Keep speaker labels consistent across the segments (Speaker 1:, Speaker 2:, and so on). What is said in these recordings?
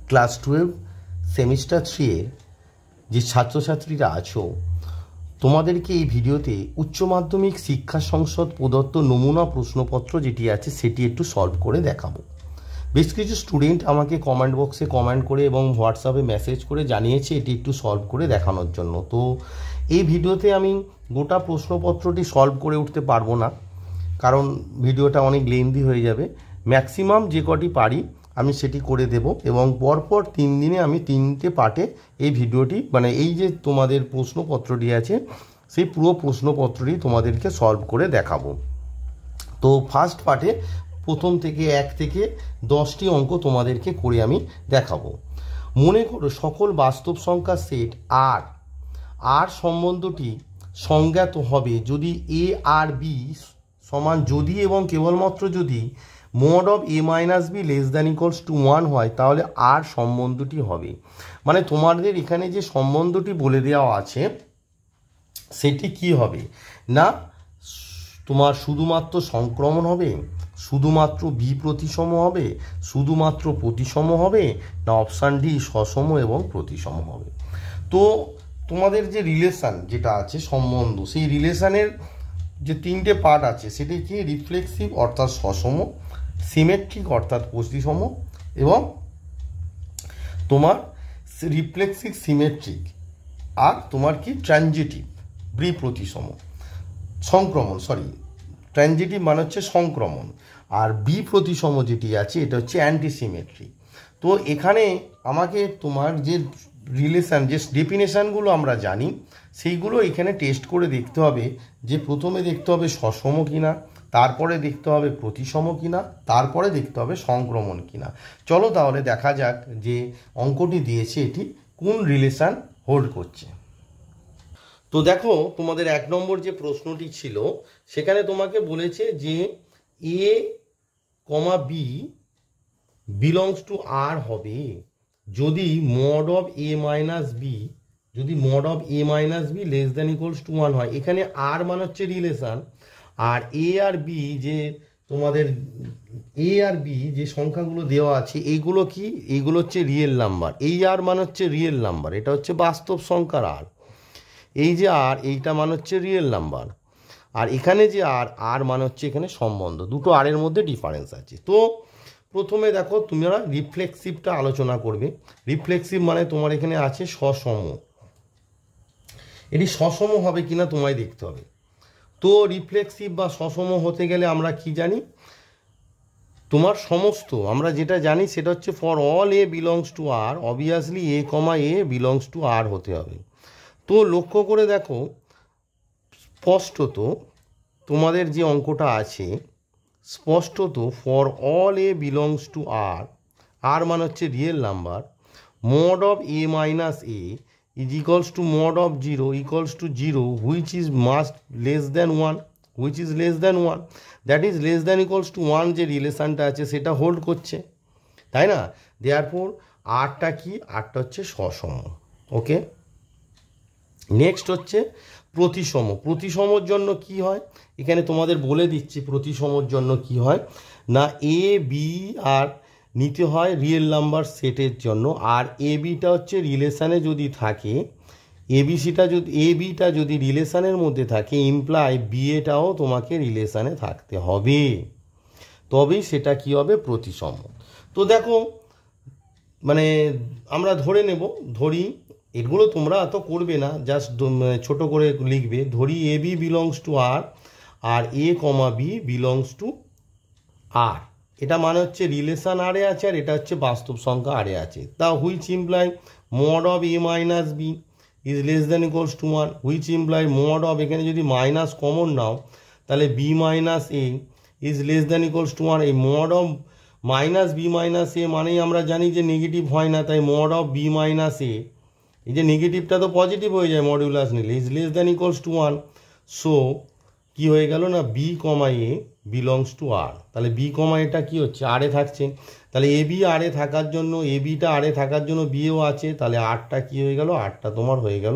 Speaker 1: Class 12 semester 3 এর যে ছাত্রছাত্রীরা আছো, তোমাদেরকে এই ভিডিওতে উচ্চ মাধ্যমিক শিক্ষা সংসদ প্রদত্ত নমুনা প্রশ্নপত্র যেটি আছে সেটি একটু সলভ করে দেখাবো। বেশ কিছু স্টুডেন্ট আমাকে কমেন্ট বক্সে কমেন্ট করে এবং হোয়াটসঅ্যাপে মেসেজ করে জানিয়েছে এটি একটু সলভ করে দেখানোর জন্য। তো এই ভিডিওতে আমি গোটা প্রশ্নপত্রটি সলভ করে উঠতে পারবো না, কারণ ভিডিওটা অনেক লেন্দি হয়ে যাবে। ম্যাক্সিমাম যে কটি পারি আমি সেটি করে দেব এবং পরপর 3 দিনে আমি 3টে পার্টে এই ভিডিওটি এই যে তোমাদের প্রশ্নপত্রটি আছে সেই পুরো প্রশ্নপত্রটি তোমাদেরকে সলভ করে দেখাবো। তো ফার্স্ট পার্টে প্রথম থেকে 1 থেকে 10টি অঙ্ক তোমাদেরকে করে আমি দেখাবো। মনে করো সকল বাস্তব সংখ্যার সেট আর সম্বন্ধটি সংজ্ঞাত হবে যদি এ আর বি সমান যদি এবং কেবলমাত্র যদি mod of a minus b less than equals to 1 হয়, তাহলে আর সম্বন্ধটি হবে। মানে তোমাদের এখানে যে সম্বন্ধটি বলে দেওয়া আছে সেটি কি হবে না, তোমার শুধুমাত্র সংক্রমণ হবে, শুধুমাত্র বি প্রতিসম হবে, শুধুমাত্র প্রতিসম হবে, না অপশান ডি সসম এবং প্রতিসম হবে। তো তোমাদের যে রিলেশান যেটা আছে সম্বন্ধ, সেই রিলেশানের যে 3টে পার্ট আছে সেটি কি রিফ্লেক্সিভ অর্থাৎ সসম, সিমেট্রিক অর্থাৎ প্রতিসম এবং তোমার রিফ্লেক্সিভ সিমেট্রিক আর তোমার কি ট্রানজিটিভ বিপ্রতিসম সংক্রমণ, ট্রানজিটিভ মানে হচ্ছে সংক্রমণ, আর বিপ্রতিসম যেটি আছে এটা হচ্ছে অ্যান্টিসিমেট্রিক। তো এখানে আমাকে তোমার যে রিলেশান যে ডেফিনেশানগুলো আমরা জানি সেইগুলো এখানে টেস্ট করে দেখতে হবে, যে প্রথমে দেখতে হবে সসম কিনা, তারপরে দেখতে হবে প্রতিসম কিনা, তারপরে দেখতে হবে সংক্রমণ কিনা। চলো তাহলে দেখা যাক যে অঙ্কটি দিয়েছে এটি কোন রিলেশান হোল্ড করছে। তো দেখো তোমাদের 1 নম্বর যে প্রশ্নটি ছিল সেখানে তোমাকে বলেছে যে এ কমা বি বিলংস টু আর হবে যদি mod of a minus b less than equals to 1 হয়। এখানে আর মানে হচ্ছে রিলেশান, আর এ আর বি যে তোমাদের এ আর বি যে সংখ্যাগুলো দেওয়া আছে এইগুলো কি, এইগুলো হচ্ছে রিয়েল নাম্বার। এই আর মানে হচ্ছে রিয়েল নাম্বার, এটা হচ্ছে বাস্তব সংখ্যার আর। এই যে আর এইটা মানে হচ্ছে রিয়েল নাম্বার, আর এখানে যে আর মানে হচ্ছে এখানে সম্বন্ধ। দুটো আরের মধ্যে ডিফারেন্স আছে। তো প্রথমে দেখো তোমরা রিফ্লেক্সিভটা আলোচনা করবে। রিফ্লেক্সিভ মানে তোমার এখানে আছে সসম, এটি সসম হবে কিনা তোমায় দেখতে হবে। তো রিফ্লেক্সিভ বা সসম হতে গেলে আমরা কি জানি, তোমার সমস্ত আমরা যেটা জানি সেটা হচ্ছে for all a belongs to R obviously a comma a belongs to R হতে হবে। তো লক্ষ্য করে দেখো স্পষ্টত তোমাদের যে অঙ্কটা আছে স্পষ্টত for all a belongs to R মানে হচ্ছে real number, mod of a minus a is equals to mod of 0 equals to 0 which is must less than 1, which is less than 1, that is less than equals to 1 যে রিলেশানটা আছে সেটা hold করছে, তাই না? Therefore আরটা কি, আরটা হচ্ছে সসম। ওকে, নেক্সট হচ্ছে প্রতিসম। প্রতিসমর জন্য কি হয় এখানে তোমাদের বলে দিচ্ছি, প্রতিসমর জন্য কি হয় না এ বি আর নিতে হয় রিয়েল নাম্বার সেটের জন্য, আর এ বিটা হচ্ছে রিলেশানে যদি থাকে, এ বিটা যদি রিলেশানের মধ্যে থাকে ইমপ্লাই বি এটাও তোমাকে রিলেশানে থাকতে হবে, তবেই সেটা কি হবে প্রতিসম। তো দেখো আমরা ধরে নেব, ধরি এগুলো তোমরা এত করবে না, জাস্ট ছোট করে লিখবে। ধরি a b belongs to R a comma b belongs to R, এটা মানে হচ্ছে রিলেশান আরে আছে আর এটা হচ্ছে বাস্তব সংখ্যা আরে আছে। তা which imply mod of a minus b is less than equals to 1, which imply mod of, এখানে যদি মাইনাস কমন নাও তাহলে b minus a is less than equals to 1। এই mod of minus B minus a মানেই আমরা জানি যে negative হয় না, তাই mod of b minus a, এই যে নেগেটিভটা তো পজিটিভ হয়ে যায় মডিউলাস নিলে, is less than equals to 1। So কি হয়ে গেল না b comma a belongs to R, তাহলে বি কমা এটা কি হচ্ছে আরে থাকছে, তাহলে এ বি আরে থাকার জন্য এ বিটা আরে থাকার জন্য বিও আছে, তাহলে আরটা কি হয়ে গেল, আরটা তোমার হয়ে গেল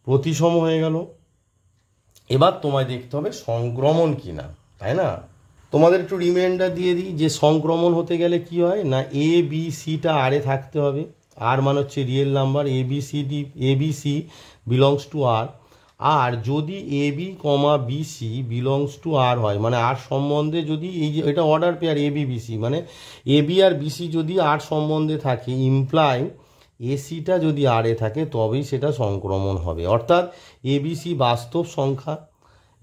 Speaker 1: প্রতিসম হয়ে গেল। এবার তোমায় দেখতে হবে সংক্রমণ কিনা, তাই না? তোমাদের একটু রিমাইন্ডার দিয়ে দিই যে সংক্রমণ হতে গেলে কি হয় না, এ বি সিটা আরে থাকতে হবে। আর মানে হচ্ছে real number, a b c belongs to R. আর যদি a b comma b c belongs to R হয়, মানে আর সম্বন্ধে যদি এই যে এটা order pair a b b c, মানে a b R b c যদি আর সম্বন্ধে থাকে, ইমপ্লাই এসিটা যদি আরে থাকে, তবেই সেটা সংক্রমণ হবে। অর্থাৎ এবিসি বাস্তব সংখ্যা,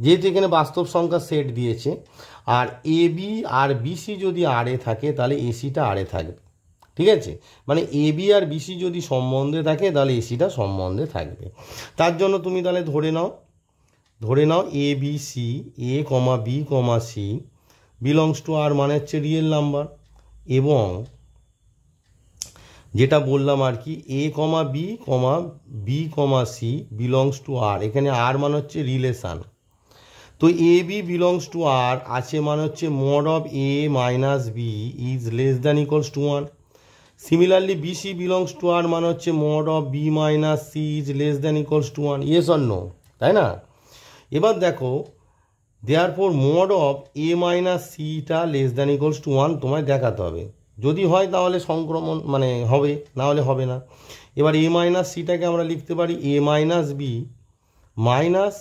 Speaker 1: যেহেতু এখানে বাস্তব সংখ্যা সেট দিয়েছে, আর এ বি আর বিসি যদি আরে থাকে তাহলে এসিটা আরে থাকবে। ঠিক আছে, মানে এ বি আর বিসি যদি সম্বন্ধে থাকে তাহলে এসিটা সম্বন্ধে থাকবে। তার জন্য তুমি তাহলে ধরে নাও a b c, a comma b comma c belongs to R, মানে হচ্ছে রিয়েল নাম্বার। এবং যেটা বললাম আর কি, a comma b comma c belongs to R, এখানে আর মানে হচ্ছে রিলেশান। তো a b belongs to R আছে মানে হচ্ছে mod of A minus B is less than equals to 1। Similarly BC belongs to R মানে হচ্ছে mod of B minus C is less than equals to 1। Yes or no, তাই না? এবার দেখো, therefore mod of A minus theta less than equals to 1 তোমায় দেখাতে হবে। যদি হয় তাহলে সংক্রমণ মানে হবে, না হলে হবে না। এবার এ মাইনাস সিটাকে আমরা লিখতে পারি A minus B minus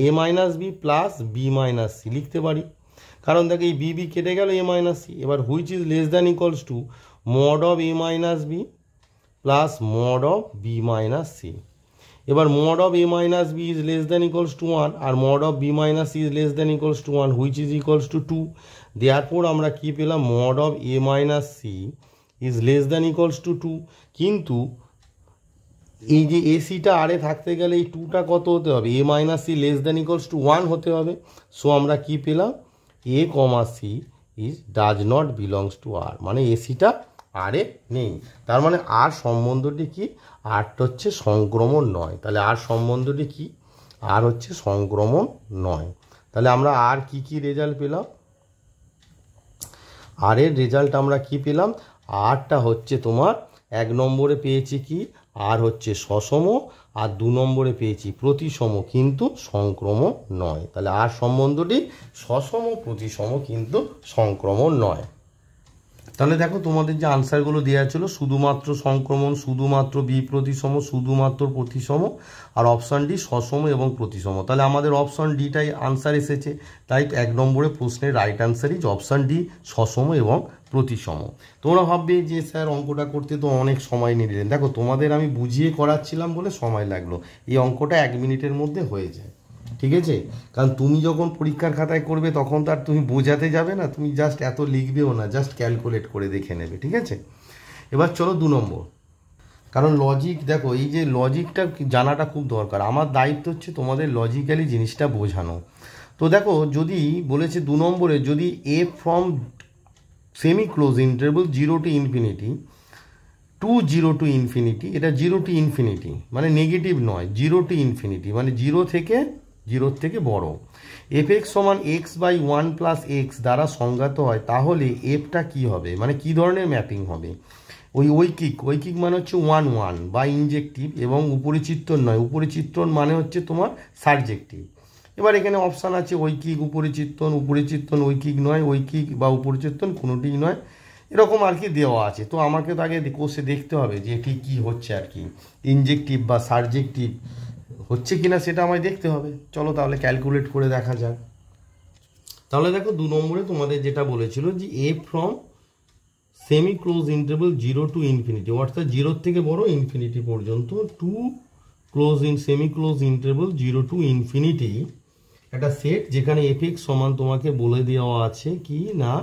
Speaker 1: A minus B plus B minus C লিখতে পারি, কারণ দেখো এই বি বি কেটে গেল, এ মাইনাস সি। এবার which is less than equals to mod of A minus B plus mod of B minus C. এবার mod of A minus B is less than equals to 1 আর mod of B minus C is less than equals to 1, which is equals to 2। Therefore আমরা কি পেলাম, mod of A minus C is less than equals to 2। কিন্তু এই যে এসিটা আরে থাকতে গেলে এই 2টা কত হতে হবে, A minus C less than equals to 1 হতে হবে। সো আমরা কি পেলাম, A comma C is does not belongs to R, মানে এসিটা আরে নেই। তার মানে আর সম্বন্ধটি কি, আরটা হচ্ছে সংক্রমণ নয়। তাহলে আর সম্বন্ধটি কি, আর হচ্ছে সংক্রমণ নয়। তাহলে আমরা আর কি রেজাল্ট পেলাম, আর এর রেজাল্ট আমরা কি পেলাম, আরটা হচ্ছে তোমার 1 নম্বরে পেয়েছি কি, আর হচ্ছে সসম, আর 2 নম্বরে পেয়েছি প্রতিসম, কিন্তু সংক্রমণ নয়। তাহলে আর সম্বন্ধটি সসম প্রতিসম কিন্তু সংক্রমণ নয়। তাহলে দেখো তোমাদের যে আনসারগুলো দেওয়া ছিল, শুধুমাত্র সংক্রমণ, শুধুমাত্র বি প্রতিসম, শুধুমাত্র প্রতিসম, আর অপশান ডি সসম এবং প্রতিসম। তাহলে আমাদের অপশান ডিটাই আনসার এসেছে। তাই 1 নম্বরের প্রশ্নের right answer is option D, সসম এবং প্রতিসম। তোমরা ভাববে যে স্যার অঙ্কটা করতে তো অনেক সময় নিয়ে নিলেন। দেখো তোমাদের আমি বুঝিয়ে করাচ্ছিলাম বলে সময় লাগলো, এই অঙ্কটা 1 মিনিটের মধ্যে হয়ে যায়। ঠিক আছে, কারণ তুমি যখন পরীক্ষার খাতায় করবে তখন তো আর তুমি বোঝাতে যাবে না, তুমি জাস্ট এত লিখবেও না, জাস্ট ক্যালকুলেট করে দেখে নেবে। ঠিক আছে, এবার চলো 2 নম্বর। কারণ লজিক, দেখো এই যে লজিকটা জানাটা খুব দরকার। আমার দায়িত্ব হচ্ছে তোমাদের লজিক্যালি জিনিসটা বোঝানো। তো দেখো, যদি বলেছে 2 নম্বরে, যদি A from semi close interval 0 to infinity to 0 to infinity, এটা 0 to ইনফিনিটি মানে নেগেটিভ নয়, 0 to ইনফিনিটি মানে 0 থেকে বড়, এফ এক্স সমান এক্স বাই 1 প্লাস এক্স দ্বারা সংজ্ঞাত হয়, তাহলে এফটা কি হবে, মানে কি ধরনের ম্যাপিং হবে। ঐকিক মানে হচ্ছে 1 1 বা ইনজেক্টিভ, এবং উপরিচিত্তন নয়, উপরিচিত্তন মানে হচ্ছে তোমার সাবজেক্টিভ। এবার এখানে অপশান আছে ঐকিক, উপরিচিত্তন ঐকিক নয়, ঐকিক বা উপরিচিত্তন কোনোটিই নয়, এরকম আর কি দেওয়া আছে। তো আমাকে তো আগে কোর্সে দেখতে হবে যে এটি কী হচ্ছে আর কি, ইনজেক্টিভ বা সাবজেক্টিভ হচ্ছে কিনা সেটা আমায় দেখতে হবে। চলো তাহলে ক্যালকুলেট করে দেখা যাক। তাহলে দেখো 2 নম্বরে তোমাদের যেটা বলেছিল যে A from semi close interval 0 to infinity, অর্থাৎ 0 থেকে বড় ইনফিনিটি পর্যন্ত, to semi close interval 0 to infinity একটা সেট, যেখানে এফ এক্স সমান তোমাকে বলে দেওয়া আছে কি না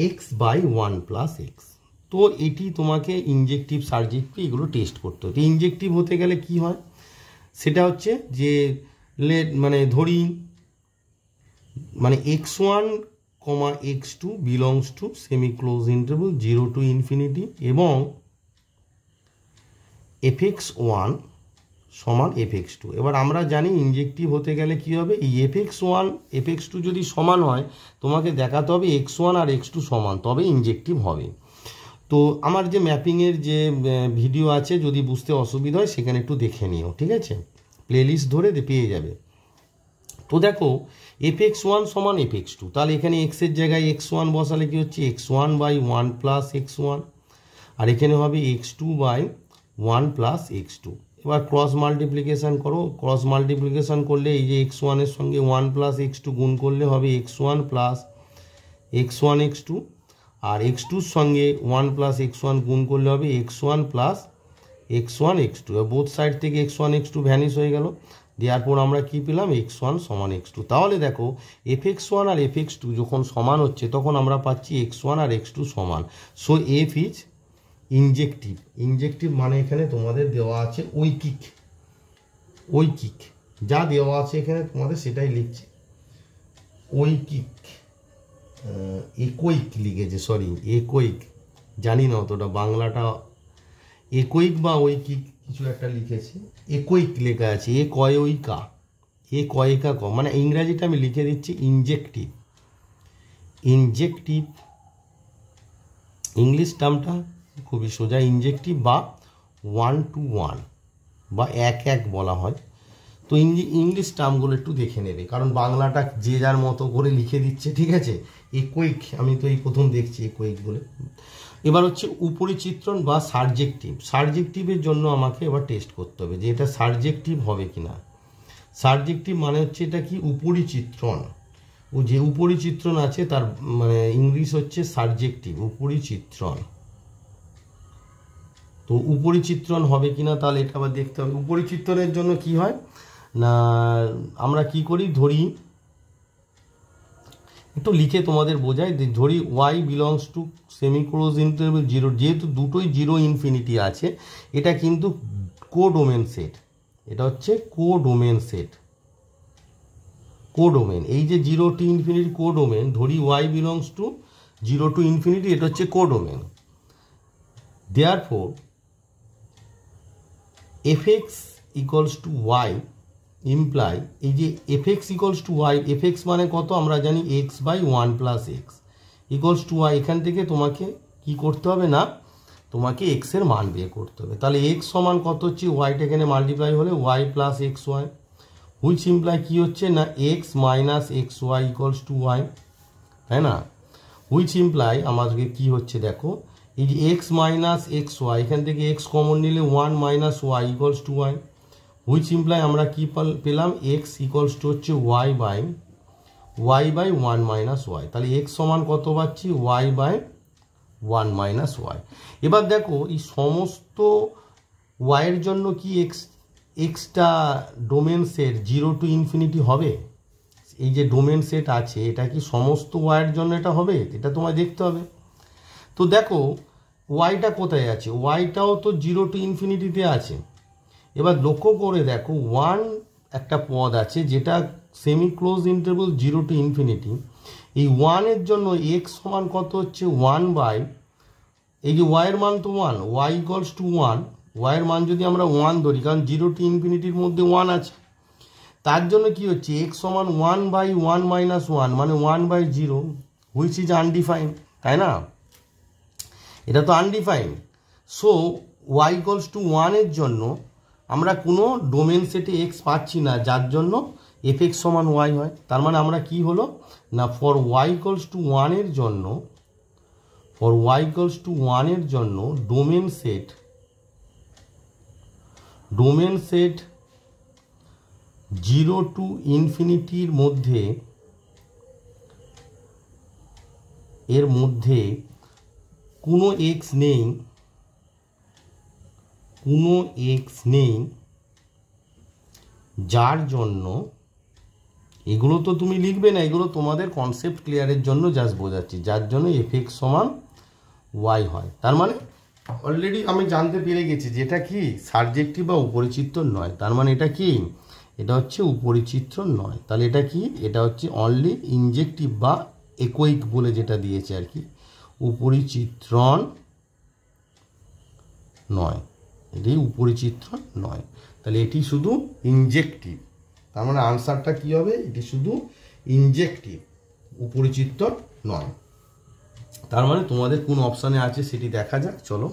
Speaker 1: এক্স বাই 1 প্লাস এক্স। তো এটি তোমাকে ইনজেক্টিভ সাবজেক্টিভ এগুলো টেস্ট করতে হবে। ইনজেক্টিভ হতে গেলে কি হয়, সেটা হচ্ছে যে মানে ধরি মানে x1, x2 belongs to semi close interval 0 to infinity, এবং fx1 সমান fx2। এবার আমরা জানি ইনজেক্টিভ হতে গেলে কি হবে, এই fx1 fx2 যদি সমান হয় তোমাকে দেখাতে হবে x1 আর x2 সমান, তবে ইনজেক্টিভ হবে। তো আমার যে ম্যাপিংয়ের যে ভিডিও আছে, যদি বুঝতে অসুবিধা হয় সেখানে একটু দেখে নিও। ঠিক আছে, প্লেলিস্ট ধরে পেয়ে যাবে। তো দেখো f(x1) সমান f(x2), তাহলে এখানে x এর জায়গায় x1 বসালে কি হচ্ছে x1 বাই 1 প্লাস x1, আর এখানে হবে x2 বাই 1 প্লাস x2। এবার ক্রস মাল্টিপ্লিকেশান করো, ক্রস মাল্টিপ্লিকেশান করলে এই যে x1 এর সঙ্গে 1 প্লাস x2 গুণ করলে হবে x1 প্লাস x1 x2, আর x2-র সঙ্গে 1 প্লাস x1 গুণ করলে হবে x1 plus x1 x2। Both side থেকে x1 x2 ভ্যানিশ হয়ে গেল, দেওয়ার পর আমরা কি পেলাম x1 সমান x2। তাহলে দেখো f(x1) আর f(x2) যখন সমান হচ্ছে তখন আমরা পাচ্ছি x1 আর x2 সমান। So f is ইনজেক্টিভ। ইনজেক্টিভ মানে এখানে তোমাদের দেওয়া আছে ঐকিক, ঐকিক যা দেওয়া আছে এখানে তোমাদের সেটাই লিখছে, ঐকিক, একৈক লিখেছে, সরি একৈক, জানি না অতটা বাংলাটা, একৈক বা ঐকিক কিছু একটা লিখেছে, একৈক লেখা আছে, এ কয়ৈকা, এ কয়িকা ক, মানে ইংরাজিটা আমি লিখে দিচ্ছি ইনজেক্টিভ। ইনজেক্টিভ ইংলিশ টার্মটা খুবই সোজা, ইনজেক্টিভ বা 1 to 1 বা 1 বলা হয়। তো ইংলিশ টার্মগুলো একটু দেখে নেবে, কারণ বাংলাটা যে যার মতো করে লিখে দিচ্ছে, ঠিক আছে। একৈক আমি তো এই প্রথম দেখছি একৈক বলে। এবার হচ্ছে উপরিচিত্রণ বা সাবজেক্টিভ। সাবজেক্টিভের জন্য আমাকে এবার টেস্ট করতে হবে যে এটা সাবজেক্টিভ হবে কিনা। সাবজেক্টিভ মানে হচ্ছে এটা কি উপরিচিত্রণ, ও যে উপরিচিত্রণ আছে তার মানে ইংলিশ হচ্ছে সাবজেক্টিভ, উপরিচিত্রণ। তো উপরিচিত্রণ হবে কিনা তাহলে এটা আবার দেখতে হবে। উপরিচিত্রণের জন্য কি হয় না, আমরা কি করি, ধরি একটু লিখে তোমাদের বোঝাই, ধরি y বিলংস টু সেমিক্লোজ ইন্টারভ্যাল 0, যেহেতু দুটোই 0 ইনফিনিটি আছে, এটা কিন্তু কোডোমেন সেট, এটা হচ্ছে কোডোমেন সেট, কোডোমেন। এই যে 0 to ইনফিনিটি কোডোমেন, ধরি y belongs to 0 to infinity, এটা হচ্ছে codomain. Therefore fx equals to y imply, এই যে fx equals to y, fx মানে কত আমরা জানি x by 1 plus x equals to y। এখান থেকে তোমাকে কি করতে হবে না, তোমাকে x এর মান বের করতে হবে। তাহলে x সমান কত হচ্ছে, yটা এখানে মাল্টিপ্লাই হলে y plus x y, which imply কি হচ্ছে না x minus x y equals to y, তাই না। হুইচ ইমপ্লাই আমাদেরকে কি হচ্ছে দেখো, এই যে x মাইনাস এক্স ওয়াই, এখান থেকে x কমন নিলে 1 minus y equals to y, which imply আমরা কি পেলাম x ইকুয়ালস টু হচ্ছে y বাই 1 মাইনাস ওয়াই। তাহলে x সমান কত পাচ্ছি, y বাই 1 মাইনাস ওয়াই। এবার দেখো এই সমস্ত y এর জন্য কি extra domain set 0 to infinity হবে, এই যে ডোমেন সেট আছে এটা কি সমস্ত y এর জন্য এটা হবে, এটা তোমায় দেখতে হবে। তো দেখো ওয়াইটা কোথায় আছে, ওয়াইটাও তো 0 to ইনফিনিটিতে আছে। এবার লক্ষ্য করে দেখো 1 একটা পদ আছে যেটা semi close interval 0 to infinity, এই 1 এর জন্য x সমান কত হচ্ছে 1 বাই, এই যে y এর মান তো 1, y ইকুয়ালস টু 1, y এর মান যদি আমরা 1 ধরি, কারণ 0 to ইনফিনিটির মধ্যে 1 আছে, তার জন্য কি হচ্ছে x সমান 1 বাই 1 মাইনাস 1 মানে 1 বাই 0, হুইচ ইজ আনডিফাইন্ড, তাই না, এটা তো undefined. So y equals to 1 এর জন্য আমরা কোনো ডোমেন সেটে x পাচ্ছি না, যার জন্য fx সমান y হয়। তার মানে আমরা কি হলো না, ফর y ইকুয়ালস টু 1 এর জন্য, ফর y ইকুয়ালস টু 1 এর জন্য ডোমেন সেট 0 to ইনফিনিটির মধ্যে, এর মধ্যে কোনো x নেই, কোনো x নেই, যার জন্য, এগুলো তো তুমি লিখবে না, এগুলো তোমাদের কনসেপ্ট ক্লিয়ারের জন্য জাস্ট বোঝাচ্ছি, যার জন্য fx সমান y হয়। তার মানে অলরেডি আমি জানতে পেরে গেছি যেটা কি সাবজেক্টিভ বা উপরিচিত্রণ নয়, তার মানে এটা কি, এটা হচ্ছে উপরিচিত্রণ নয়। তাহলে এটা কি, এটা হচ্ছে অনলি ইনজেক্টিভ বা একৈক বলে যেটা দিয়েছে আর কি, উপরিচিত্রণ নয়, এটি উপরিচিত্রণ নয়। তাহলে এটি শুধু ইনজেক্টিভ, তার মানে আনসারটা কি হবে, এটি শুধু ইনজেক্টিভ, উপরিচিত্রণ নয়। তার মানে তোমাদের কোন অপশানে আছে সেটি দেখা যাক, চলো।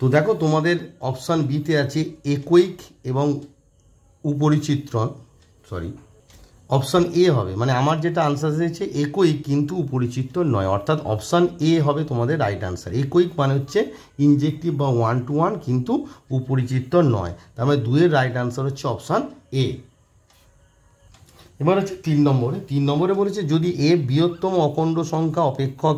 Speaker 1: তো দেখো তোমাদের অপশান বিতে আছে একৈক এবং উপরিচিত্রণ, সরি অপশান এ হবে, মানে আমার যেটা আনসার এসেছে একৈক কিন্তু উপরিচিত্ত নয়, অর্থাৎ অপশান এ হবে তোমাদের রাইট আনসার। একৈক মানে হচ্ছে ইনজেক্টিভ বা 1-to-1 কিন্তু উপরিচিত্ত নয়, তার মানে 2-এর রাইট আনসার হচ্ছে অপশান এ। এবার হচ্ছে 3 নম্বরে বলেছে যদি এফ বৃহত্তম অখণ্ড সংখ্যা অপেক্ষক,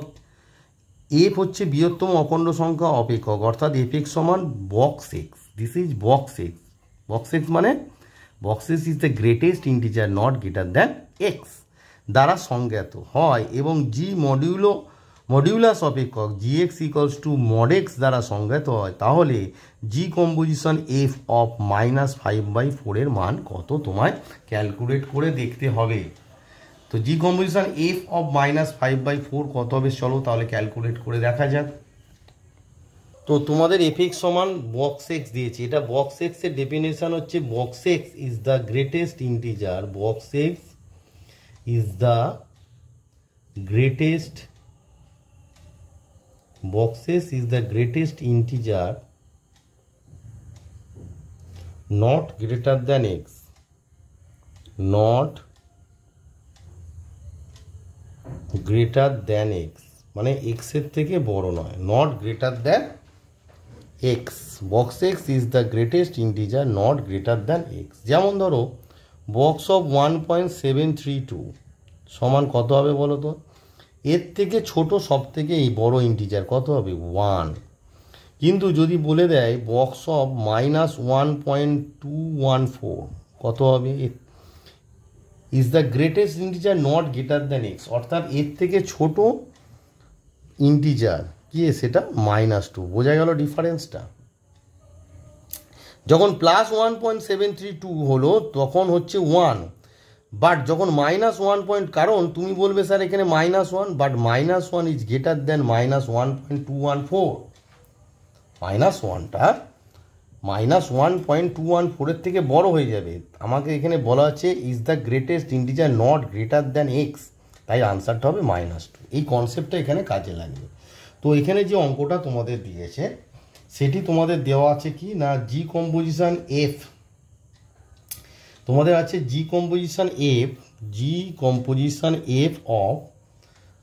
Speaker 1: এফ হচ্ছে বৃহত্তম অখণ্ড সংখ্যা অপেক্ষক, অর্থাৎ এফ এক্স সমান box X, this is box X. Box X মানে box X is the greatest integer not greater than X দ্বারা সংজ্ঞাত হয় এবং জি মডিউলাস অপেক্ষক G X equals to mod X দ্বারা সংজ্ঞাত হয়, তাহলে জি কম্পোজিশন এফ অফ -5/4 এর মান কত তোমায় ক্যালকুলেট করে দেখতে হবে। তো জি কম্পোজিশন এফ অফ -5/4 কত হবে, চলো তাহলে ক্যালকুলেট করে দেখা যাক। তো তোমাদের এফ এক্স সমান বক্স এক্স দিয়েছে, এটা বক্স এক্স এর ডেফিনেশন হচ্ছে box X is the greatest integer, box X is the greatest, box s is the greatest integer not greater than x, not greater than x মানে x এর থেকে বড় নয়, not greater than x, box x is the greatest integer not greater than x। যেমন ধরো box of 1.732 সমান কত হবে বলো তো, এর থেকে ছোট সব থেকে এই বড় ইন্টিজার কত হবে 1, কিন্তু যদি বলে দেয় বক্স অফ -1.214 কত হবে, is the greatest integer not greater than x, অর্থাৎ এর থেকে ছোট ইন্টিজার কি সেটা -2, বোঝা গেল ডিফারেন্সটা। যখন +1.732 হলো তখন হচ্ছে 1, বাট যখন -1 কারণ তুমি বলবে স্যার এখানে -1, বাট -1 ইজ গ্রেটার দেন -1.214, -1টা -1.214 এর থেকে বড় হয়ে যাবে, আমাকে এখানে বলা আছে is the greatest integer not greater than x, তাই আনসারটা হবে -2। এই কনসেপ্টটা এখানে কাজে লাগবে। তো এখানে যে অঙ্কটা তোমাদের দিয়েছে সেটি তোমাদের দেওয়া আছে কি না, জি কম্পোজিশন এফ, তোমাদের আছে জি কম্পোজিশন এফ অফ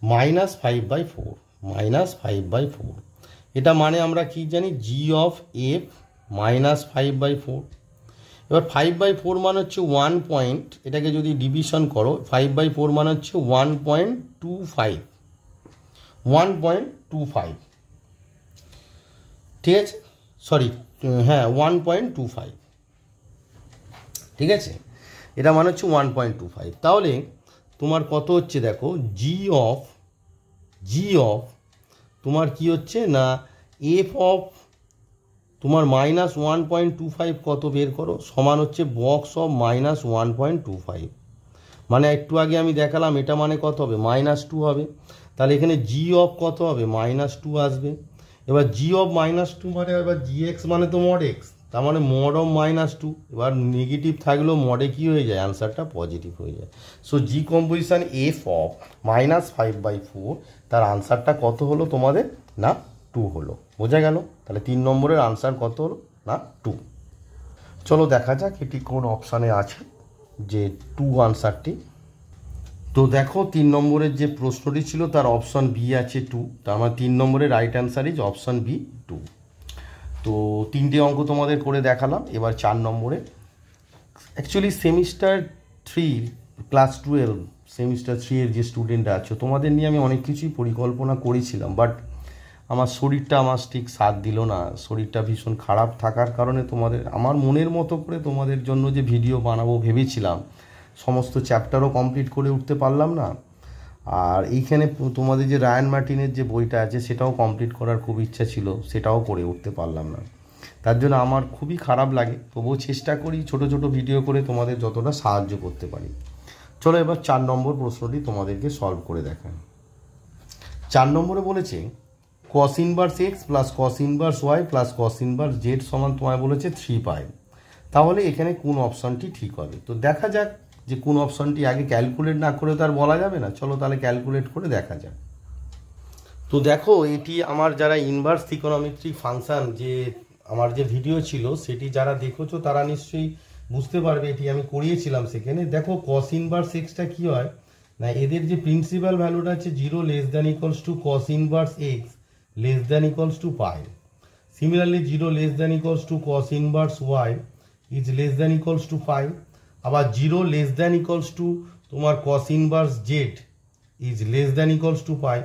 Speaker 1: -5/4, এটা মানে আমরা কি জানি জি অফ এফ -5/4। এবার 5/4 মানে হচ্ছে 1 পয়েন্ট, এটাকে যদি ডিভিশন করো 5/4 মানে হচ্ছে 1.25, ঠিক আছে, সরি হ্যাঁ 1.25, ঠিক আছে, এটা মানে হচ্ছে 1.25, তাহলে তোমার কত হচ্ছে দেখো জি অফ তোমার কি হচ্ছে না এফ অফ তোমার -1.25 কত বের করো, সমান হচ্ছে বক্স অফ -1.25, মানে একটু আগে আমি দেখালাম এটা মানে কত হবে -2 হবে, তাহলে এখানে জি অফ কত হবে -2 আসবে। এবার জি অফ -2 মানে এবার জি এক্স মানে তো মড এক্স, তার মানে মড অফ -2, এবার নেগেটিভ থাকলেও মডে কি হয়ে যায় আনসারটা পজিটিভ হয়ে যায়। So G composition F of -5/4 তার আনসারটা কত হলো তোমাদের না 2 হলো, বোঝা গেল। তাহলে 3 নম্বরের আনসার কত হলো না 2। চলো দেখা যাক এটি কোন অপশানে আছে যে 2 আনসারটি। তো দেখো 3 নম্বরের যে প্রশ্নটি ছিল তার অপশান বি আছে 2, তার মানে 3 নম্বরের right answer is option B 2। তো 3টে অঙ্ক তোমাদের করে দেখালাম। এবার 4 নম্বরে অ্যাকচুয়ালি সেমিস্টার 3 ক্লাস 12 সেমিস্টার 3 এর যে স্টুডেন্টরা আছো তোমাদের নিয়ে আমি অনেক কিছুই পরিকল্পনা করেছিলাম, বাট আমার শরীরটা আমার ঠিক সাথ দিল না, শরীরটা ভীষণ খারাপ থাকার কারণে তোমাদের আমার মনের মতো করে তোমাদের জন্য যে ভিডিও বানাবো ভেবেছিলাম সমস্ত চ্যাপ্টারও কমপ্লিট করে উঠতে পারলাম না, আর এইখানে তোমাদের যে রায়ান মার্টিনের যে বইটা আছে সেটাও কমপ্লিট করার খুব ইচ্ছা ছিল, সেটাও করে উঠতে পারলাম না, তার জন্য আমার খুবই খারাপ লাগে। তবুও চেষ্টা করি ছোট ছোট ভিডিও করে তোমাদের যতটা সাহায্য করতে পারি। চলো এবার 4 নম্বর প্রশ্নটি তোমাদেরকে সলভ করে দেখান। 4 নম্বরে বলেছে cos inverse x plus cos inverse Y plus cos inverse z সমান তোমায় বলেছে 3π, তাহলে এখানে কোন অপশানটি ঠিক হবে। তো দেখা যাক যে কোন অপশানটি আগে ক্যালকুলেট না করে তো আর বলা যাবে না, চলো তাহলে ক্যালকুলেট করে দেখা যাক। তো দেখো এটি আমার যারা ইনভার্স ত্রিকোণমিতিক ফাংশন যে আমার যে ভিডিও ছিল সেটি যারা দেখেছো তারা নিশ্চয়ই বুঝতে পারবে, এটি আমি করিয়েছিলাম সেখানে। দেখো কস ইনভার্স এক্সটা কি হয় না, এদের যে প্রিন্সিপাল ভ্যালুটা আছে 0 less than equals to cos inverse X less than equals to pi. Similarly 0 less than equals to cos inverse Y is less than equals to pi. আবার 0 লেস দ্যান ইকুয়ালস টু তোমার cos inverse Z is less than equals to pi.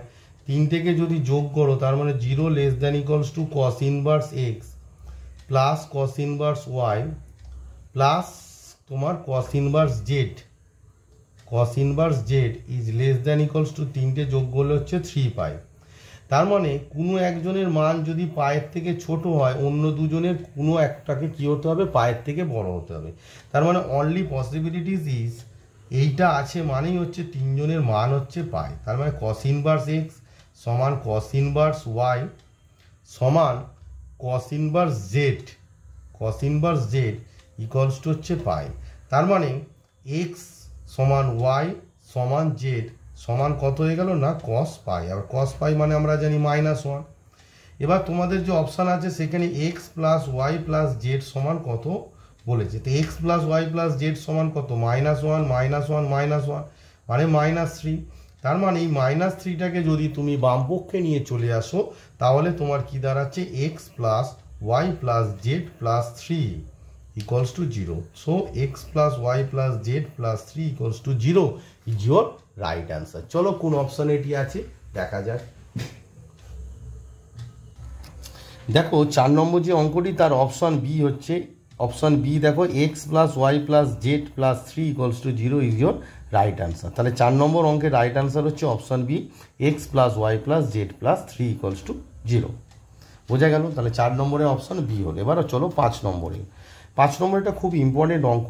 Speaker 1: তিনটেকে যদি যোগ করো তার মানে 0 less than equals to cos inverse x plus cos inverse Y plus তোমার cos inverse Z, cos inverse Z is less than equals two তিনটে যোগ করলে হচ্ছে 3 পাই। তার মানে কোনো একজনের মান যদি পায়ের থেকে ছোট হয়, অন্য দুজনের কোনো একটাকে কী হতে হবে, পায়ের থেকে বড় হতে হবে। তার মানে অনলি পসিবিলিটিস ইজ এইটা আছে মানেই হচ্ছে তিনজনের মান হচ্ছে পাই। তার মানে কস ইনভার্স এক্স সমান কস ইনভার্স ওয়াই সমান কস inverse Z, cos inverse Z equals to হচ্ছে পাই। তার মানে এক্স সমান ওয়াই সমান জেড সমান কত হয়ে গেল না কস পাই। আর কস পাই মানে আমরা জানি -1। এবার তোমাদের যে অপশান আছে সেখানে x plus y plus z সমান কত বলেছে, তো x plus y plus z সমান কত, -1 -1 -1 মানে -3। তার মানে এই -3টাকে যদি তুমি বামপক্ষে নিয়ে চলে আসো তাহলে তোমার কি দাঁড়াচ্ছে, x plus y plus z plus 3 equals to 0. So x plus y plus z plus 3 equals to 0 is your right answer. চলো কোন অপশন এটি আছে দেখা যাক। দেখো 4 নম্বর যে অঙ্কটি তার অপশন বি হচ্ছে, অপশন বি দেখো x plus y plus z plus 3 equals to 0 is your right answer। তাহলে 4 নম্বর অঙ্কের রাইট আনসার হচ্ছে option B x plus y plus z plus 3 equals to 0। বোঝা গেল? তাহলে 4 নম্বরের অপশন বি হলো। এবার চলো 5 নম্বরে। 5 নম্বরটা খুব ইম্পর্টেন্ট অঙ্ক।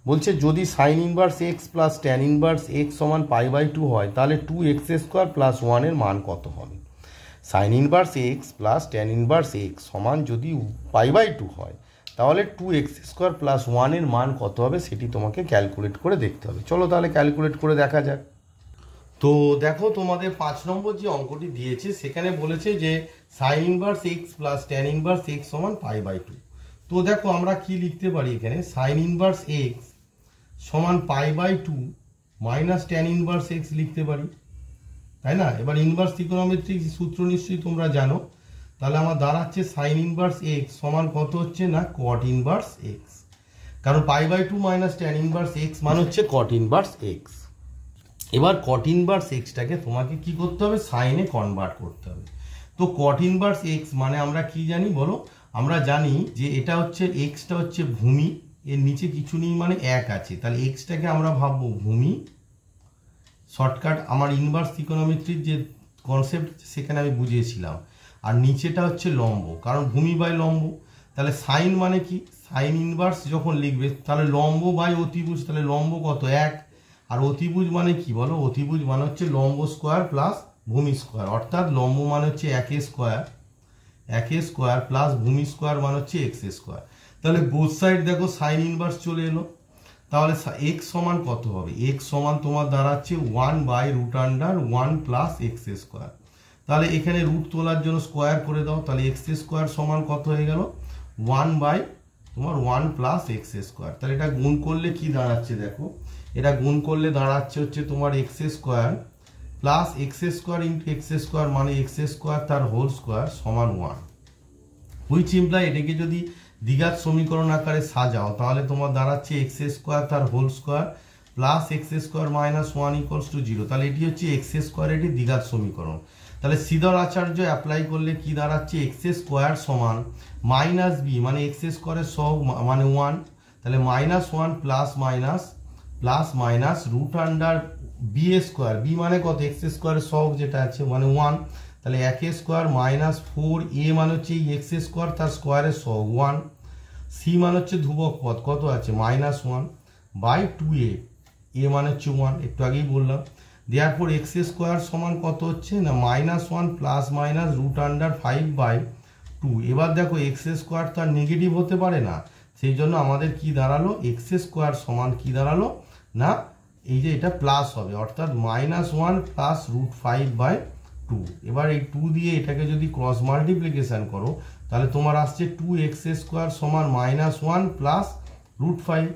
Speaker 1: বলছে যদি sign inverse x plus tan inverse x সমান π/2 হয় তাহলে 2x² প্লাস 1 এর মান কত হবে। Sign inverse x plus tan inverse x সমান যদি π/2 হয় তাহলে 2x² প্লাস 1 এর মান কত হবে সেটি তোমাকে ক্যালকুলেট করে দেখতে হবে। চলো তাহলে ক্যালকুলেট করে দেখা যাক। তো দেখো তোমাদের 5 নম্বর যে অঙ্কটি দিয়েছে সেখানে বলেছে যে sign inverse x plus tan inverse x সমান π/2। তো দেখো আমরা কি লিখতে পারি এখানে, সাইন ইনভার্স এক্স সমান π/2 মাইনাস ট্যান ইনভার্স এক্স লিখতে পারি, তাই না। এবার ইনভার্স ত্রিকোণমিতিক সূত্র নিশ্চয়ই তোমরা জানো, তাহলে আমার দাঁড়াচ্ছে সাইন ইনভার্স এক্স সমান কত হচ্ছে না কট ইনভার্স এক্স, কারণ π/2 মাইনাস ট্যান ইনভার্স এক্স মানে হচ্ছে কট ইনভার্স এক্স। এবার কট ইনভার্স এক্সটাকে তোমাকে কি করতে হবে, সাইনে কনভার্ট করতে হবে। তো কট ইনভার্স এক্স মানে আমরা কি জানি বলো, আমরা জানি যে এটা হচ্ছে এক্সটা হচ্ছে ভূমি, এর নিচে কিছু নেই মানে 1 আছে, তাহলে এক্সটাকে আমরা ভাববো ভূমি। শর্টকাট আমার ইনভার্স ত্রিকোণমিতির যে কনসেপ্ট সেখানে আমি বুঝিয়েছিলাম। আর নিচেটা হচ্ছে লম্ব, কারণ ভূমি বাই লম্ব। তাহলে সাইন মানে কি, সাইন ইনভার্স যখন লিখবে তাহলে লম্ব বাই অতিভুজ, তাহলে লম্ব কত 1, আর অতিভুজ মানে কি বলো, অতিভুজ মানে হচ্ছে লম্ব স্কোয়ার প্লাস ভূমি স্কোয়ার, অর্থাৎ লম্ব মানে হচ্ছে 1 স্কোয়ার প্লাস ভূমি স্কোয়ার মানে হচ্ছে x²। তাহলে বোথ সাইড দেখো সাইন ইনভার্স চলে এলো। তাহলে x সমান কত হবে, x সমান তোমার দাঁড়াচ্ছে 1/√1 প্লাস x²। তাহলে এখানে রুট তোলার জন্য স্কোয়ার করে দাও, তাহলে x² সমান কত হয়ে গেল 1/1 প্লাস x²। তাহলে এটা গুণ করলে কি দাঁড়াচ্ছে দেখো, এটা গুণ করলে দাঁড়াচ্ছে হচ্ছে তোমার x² plus x² into x² মানে x² তার হোল স্কোয়ার সমান 1, হুইচ ইমপ্লাই এটাকে যদি দ্বিঘাত সমীকরণ আকারে সাজাও তাহলে তোমার দাঁড়াচ্ছে x² তার whole square plus x² minus 1 equals to 0। তাহলে এটি হচ্ছে x² এটি দ্বিঘাত সমীকরণ। তাহলে শ্রীধর আচার্য অ্যাপ্লাই করলে কি দাঁড়াচ্ছে, x² সমান মাইনাস বি মানে x² এর সহগ মানে 1, তাহলে -1 প্লাস মাইনাস √b², বি মানে কত x² এর সহগ যেটা আছে মানে 1, তাহলে 1² মাইনাস 4a মানে হচ্ছে এই x² তার স্কোয়ারের সহগ 1, সি মানে হচ্ছে ধ্রুবক পদ কত আছে -1 বাই 2a, এ মানে হচ্ছে 1, একটু আগেই বললাম। দেয়ারফর x² সমান কত হচ্ছে না -1 প্লাস মাইনাস √5/2। এবার দেখো x² তার নেগেটিভ হতে পারে না, সেই জন্য আমাদের কি দাঁড়ালো, x² সমান কি দাঁড়ালো না এই যে এটা প্লাস হবে, অর্থাৎ -1 প্লাস √5/2। এবার এই 2 দিয়ে এটাকে যদি ক্রস মাল্টিপ্লিকেশন করো তাহলে তোমার আসছে 2x² সমান -1 প্লাস √5।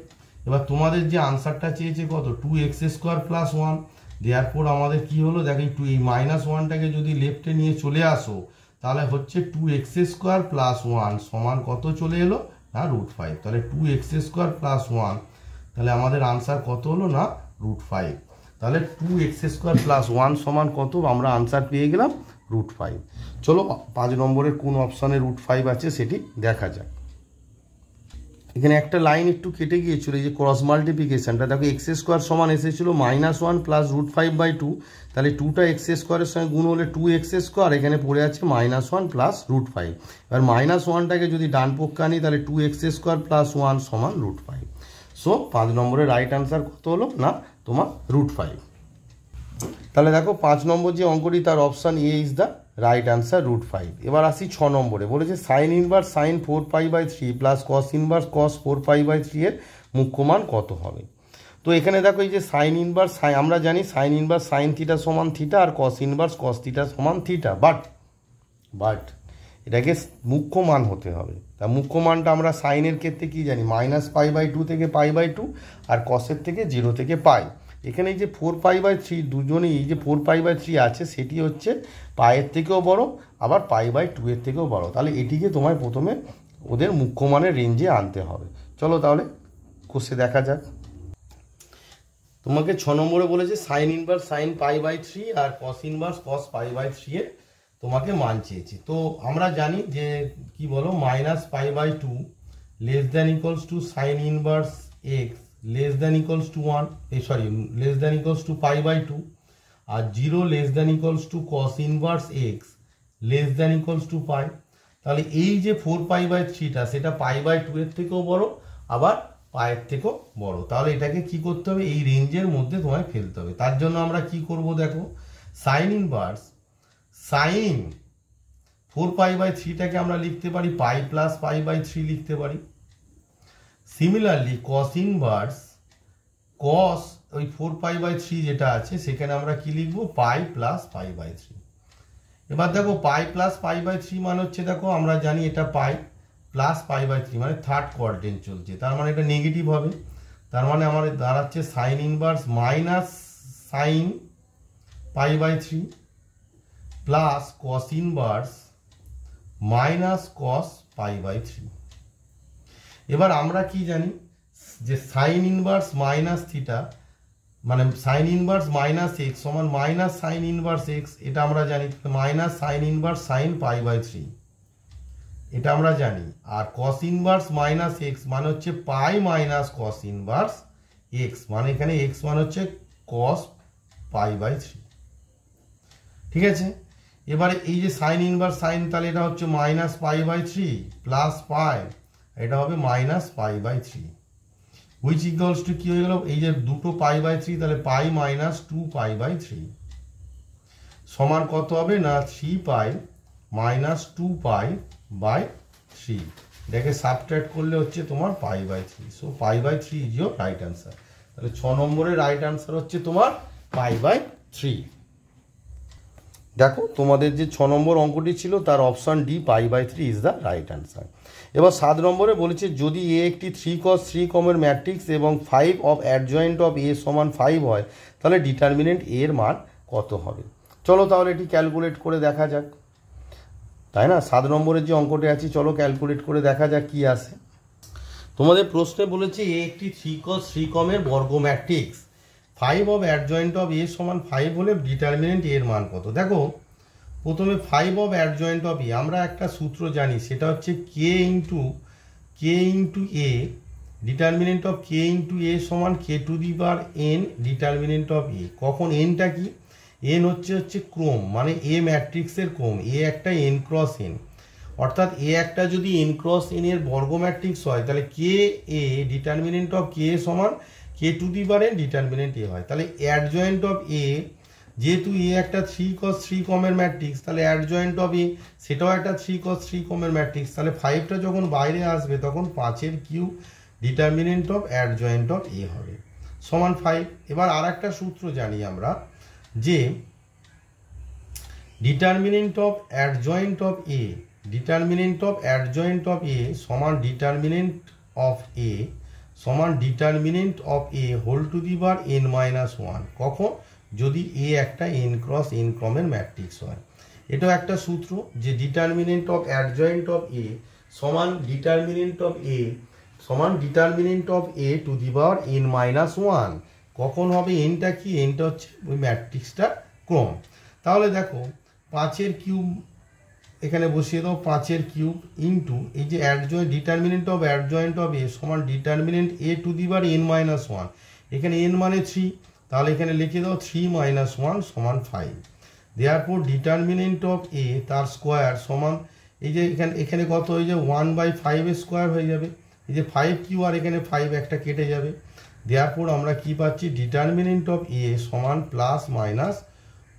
Speaker 1: এবার তোমাদের যে আনসারটা চেয়েছে কত, 2x² + 1। দেয়ারফর আমাদের কি হলো, দেখো একটু এই -1টাকে যদি লেফটে নিয়ে চলে আসো তাহলে হচ্ছে 2x² + 1 সমান কত চলে এলো না √5। তাহলে 2x² + 1, তাহলে আমাদের আনসার কত হলো না √5। তাহলে 2x² + 1 সমান কত, আমরা আনসার পেয়ে গেলাম √5। চলো 5 নম্বরের কোন অপশানে √5 আছে সেটি দেখা যাক। এখানে একটা লাইন একটু কেটে গিয়েছিল, এই যে ক্রস মাল্টিপ্লিকেশনটা দেখো, x² সমান এসেছিল -1 + √5/2, তাহলে 2টা x² সঙ্গে গুণ হলে 2x², এখানে পড়ে আছে -1 + √5। এবার -1টাকে যদি ডান পক্ষে আনি তাহলে 2x² + 1 সমান √5। সো 5 নম্বরের রাইট আনসার কত হলো না তোমার √5। তাহলে দেখো 5 নম্বর যে অঙ্কটি তার option A is the right answer √5। এবার আসি 6 নম্বরে, বলেছে sin inverse sin 4π/3 + cos inverse cos 4π/3 এর মুখ্য মান কত হবে। তো এখানে দেখো এই যে sin ইনভার্স, আমরা জানি sin ইনভার্স sin θ সমান θ আর cos ইনভার্স cos θ সমান θ, বাট এটাকে মুখ্য মান হতে হবে। তা মুখ্য মানটা আমরা সাইনের ক্ষেত্রে কি জানি, -π/2 থেকে π/2 আর cosের থেকে 0 থেকে π। এখানে এই যে 4π/3 দুজনেই এই যে 4π/3 আছে সেটি হচ্ছে পায়ের থেকেও বড় আবার π/2 এর থেকেও বড়, তাহলে এটিকে তোমায় প্রথমে ওদের মুখ্য মানের রেঞ্জে আনতে হবে। চলো তাহলে কোষে দেখা যাক। তোমাকে 6 নম্বরে বলেছে sin ইনভার্স sin π/3 আর cos ইনভার্স cos π/3 এর তোমাকে মান চেয়েছে। তো আমরা জানি যে কি বলো, -π/2 <= sin ইনভার্স x <= 1, <= π/2, আর 0 <= cos ইনভার্স x <= π। তাহলে এই যে 4π/3টা সেটা π/2 এর থেকেও বড় আবার পায়ের থেকেও বড়, তাহলে এটাকে কি করতে হবে, এই রেঞ্জের মধ্যে তোমায় ফেলতে হবে। তার জন্য আমরা কি করব দেখো, sin ইনভার্স sin 4π/3টাকে আমরা লিখতে পারি π + π/3 লিখতে পারি। সিমিলারলি cos ইনভার্স cos ওই 4π/3 যেটা আছে সেখানে আমরা কি লিখবো, π + π/3। এবার দেখো π + π/3 মানে হচ্ছে, দেখো আমরা জানি এটা π + π/3 মানে থার্ড কোয়াড্রেন্ট চলছে, তার মানে এটা নেগেটিভ হবে। তার মানে আমাদের দাঁড়াচ্ছে sin inverse -sin π/3 plus cos inverse -cos π/3। এবার আমরা কি জানি যে sin ইনভার্স -θ মানে sin ইনভার্স -x সমান -sin ইনভার্স x, এটা আমরা জানি, -sin ইনভার্স sin π/3 এটা আমরা জানি। আর cos ইনভার্স -x মানে হচ্ছে π - cos ইনভার্স x, মানে এখানে x মানে হচ্ছে cos π/3। ঠিক আছে, এবারে এই যে sin ইনভার্স sin, তাহলে এটা হচ্ছে -π/3 প্লাস π, এটা হবে -π/3, which equals to কি হয়ে গেল, এই যে দুটো π/3 তাহলে π - 2π/3 সমান কত হবে না 3π - 2π/3। এটাকে সাবট্রাক্ট করলে হচ্ছে তোমার π/3। So π/3 is your right answer. তাহলে 6 নম্বরের রাইট আনসার হচ্ছে তোমার π/3। দেখো তোমাদের যে 6 নম্বর অঙ্কটি ছিল তার option D π/3 is the right answer. এবার 7 নম্বরে বলেছে যদি এ একটি 3 cos 3 কমের ম্যাট্রিক্স এবং 5 অফ অ্যাডজয়েন্ট অফ এ সমান 5 হয় তাহলে ডিটারমিনেন্ট এর মান কত হবে। চলো তাহলে এটি ক্যালকুলেট করে দেখা যাক, তাই না। 7 নম্বরের যে অঙ্কটি আছে চলো ক্যালকুলেট করে দেখা যাক কি আসে। তোমাদের প্রশ্নে বলেছে এ একটি 3 cos 3 কমের বর্গ matrix, 5 of adjoint of A সমান 5 হলে ডিটারমিনেন্ট এর মান কত। দেখো প্রথমে 5 অফ অ্যাডজয়েন্ট অফ এ আমরা একটা সূত্র জানি, সেটা হচ্ছে K into A, determinant of K into A সমান k⁴n ডিটারমিনেন্ট অফ এ। কখন এনটা কি, এন হচ্ছে ক্রম, মানে এ ম্যাট্রিক্সের ক্রম, এ একটা n × n, অর্থাৎ এ একটা যদি n × n এর বর্গ ম্যাট্রিক্স হয় তাহলে কে এ ডিটারমিনেন্ট অফ কে সমান k⁴n ডিটারমিনেন্ট এ হয়। তাহলে অ্যাডজয়েন্ট অফ এ, যেহেতু এ একটা 3 cos 3 কমের ম্যাট্রিক্স, তাহলে অ্যাডজয়েন্ট অফ এ সেটাও একটা 3 cos 3 কমের ম্যাট্রিক্স, তাহলে 5টা যখন বাইরে আসবে তখন 5-এর cube determinant of adjoint of A হবে সমান 5। এবার আর একটা সূত্র জানি আমরা যে determinant of adjoint of A সমান ডিটারমিনেন্ট অফ এ সমান determinant of A whole to the power n-1। কখন? যদি এ একটা n ক্রস n ক্রমের ম্যাট্রিক্স হয়। এটাও একটা সূত্র যে determinant of adjoint of A সমান determinant of A to the power n-1। কখন হবে? এনটা কি? এনটা হচ্ছে ওই ম্যাট্রিক্সটার ক্রম। তাহলে দেখো 5 কিউব এখানে বসিয়ে দাও, 5 কিউব ইন্টু এই যে determinant of adjoint of A সমান determinant A to the power n-1। এখানে n মানে 3, তাহলে এখানে লিখে দাও 3 - 1 সমান 5। দেয়ারফর ডিটারমিনেন্ট অফ এ তার স্কোয়ার সমান এই যে এখানে কত হয়ে যাবে 1/5 এর স্কোয়ার হয়ে যাবে। এই যে 5 কিউ আর এখানে 5 একটা কেটে যাবে। দেয়ারফর আমরা কি পাচ্ছি? ডিটারমিনেন্ট অফ এ সমান প্লাস মাইনাস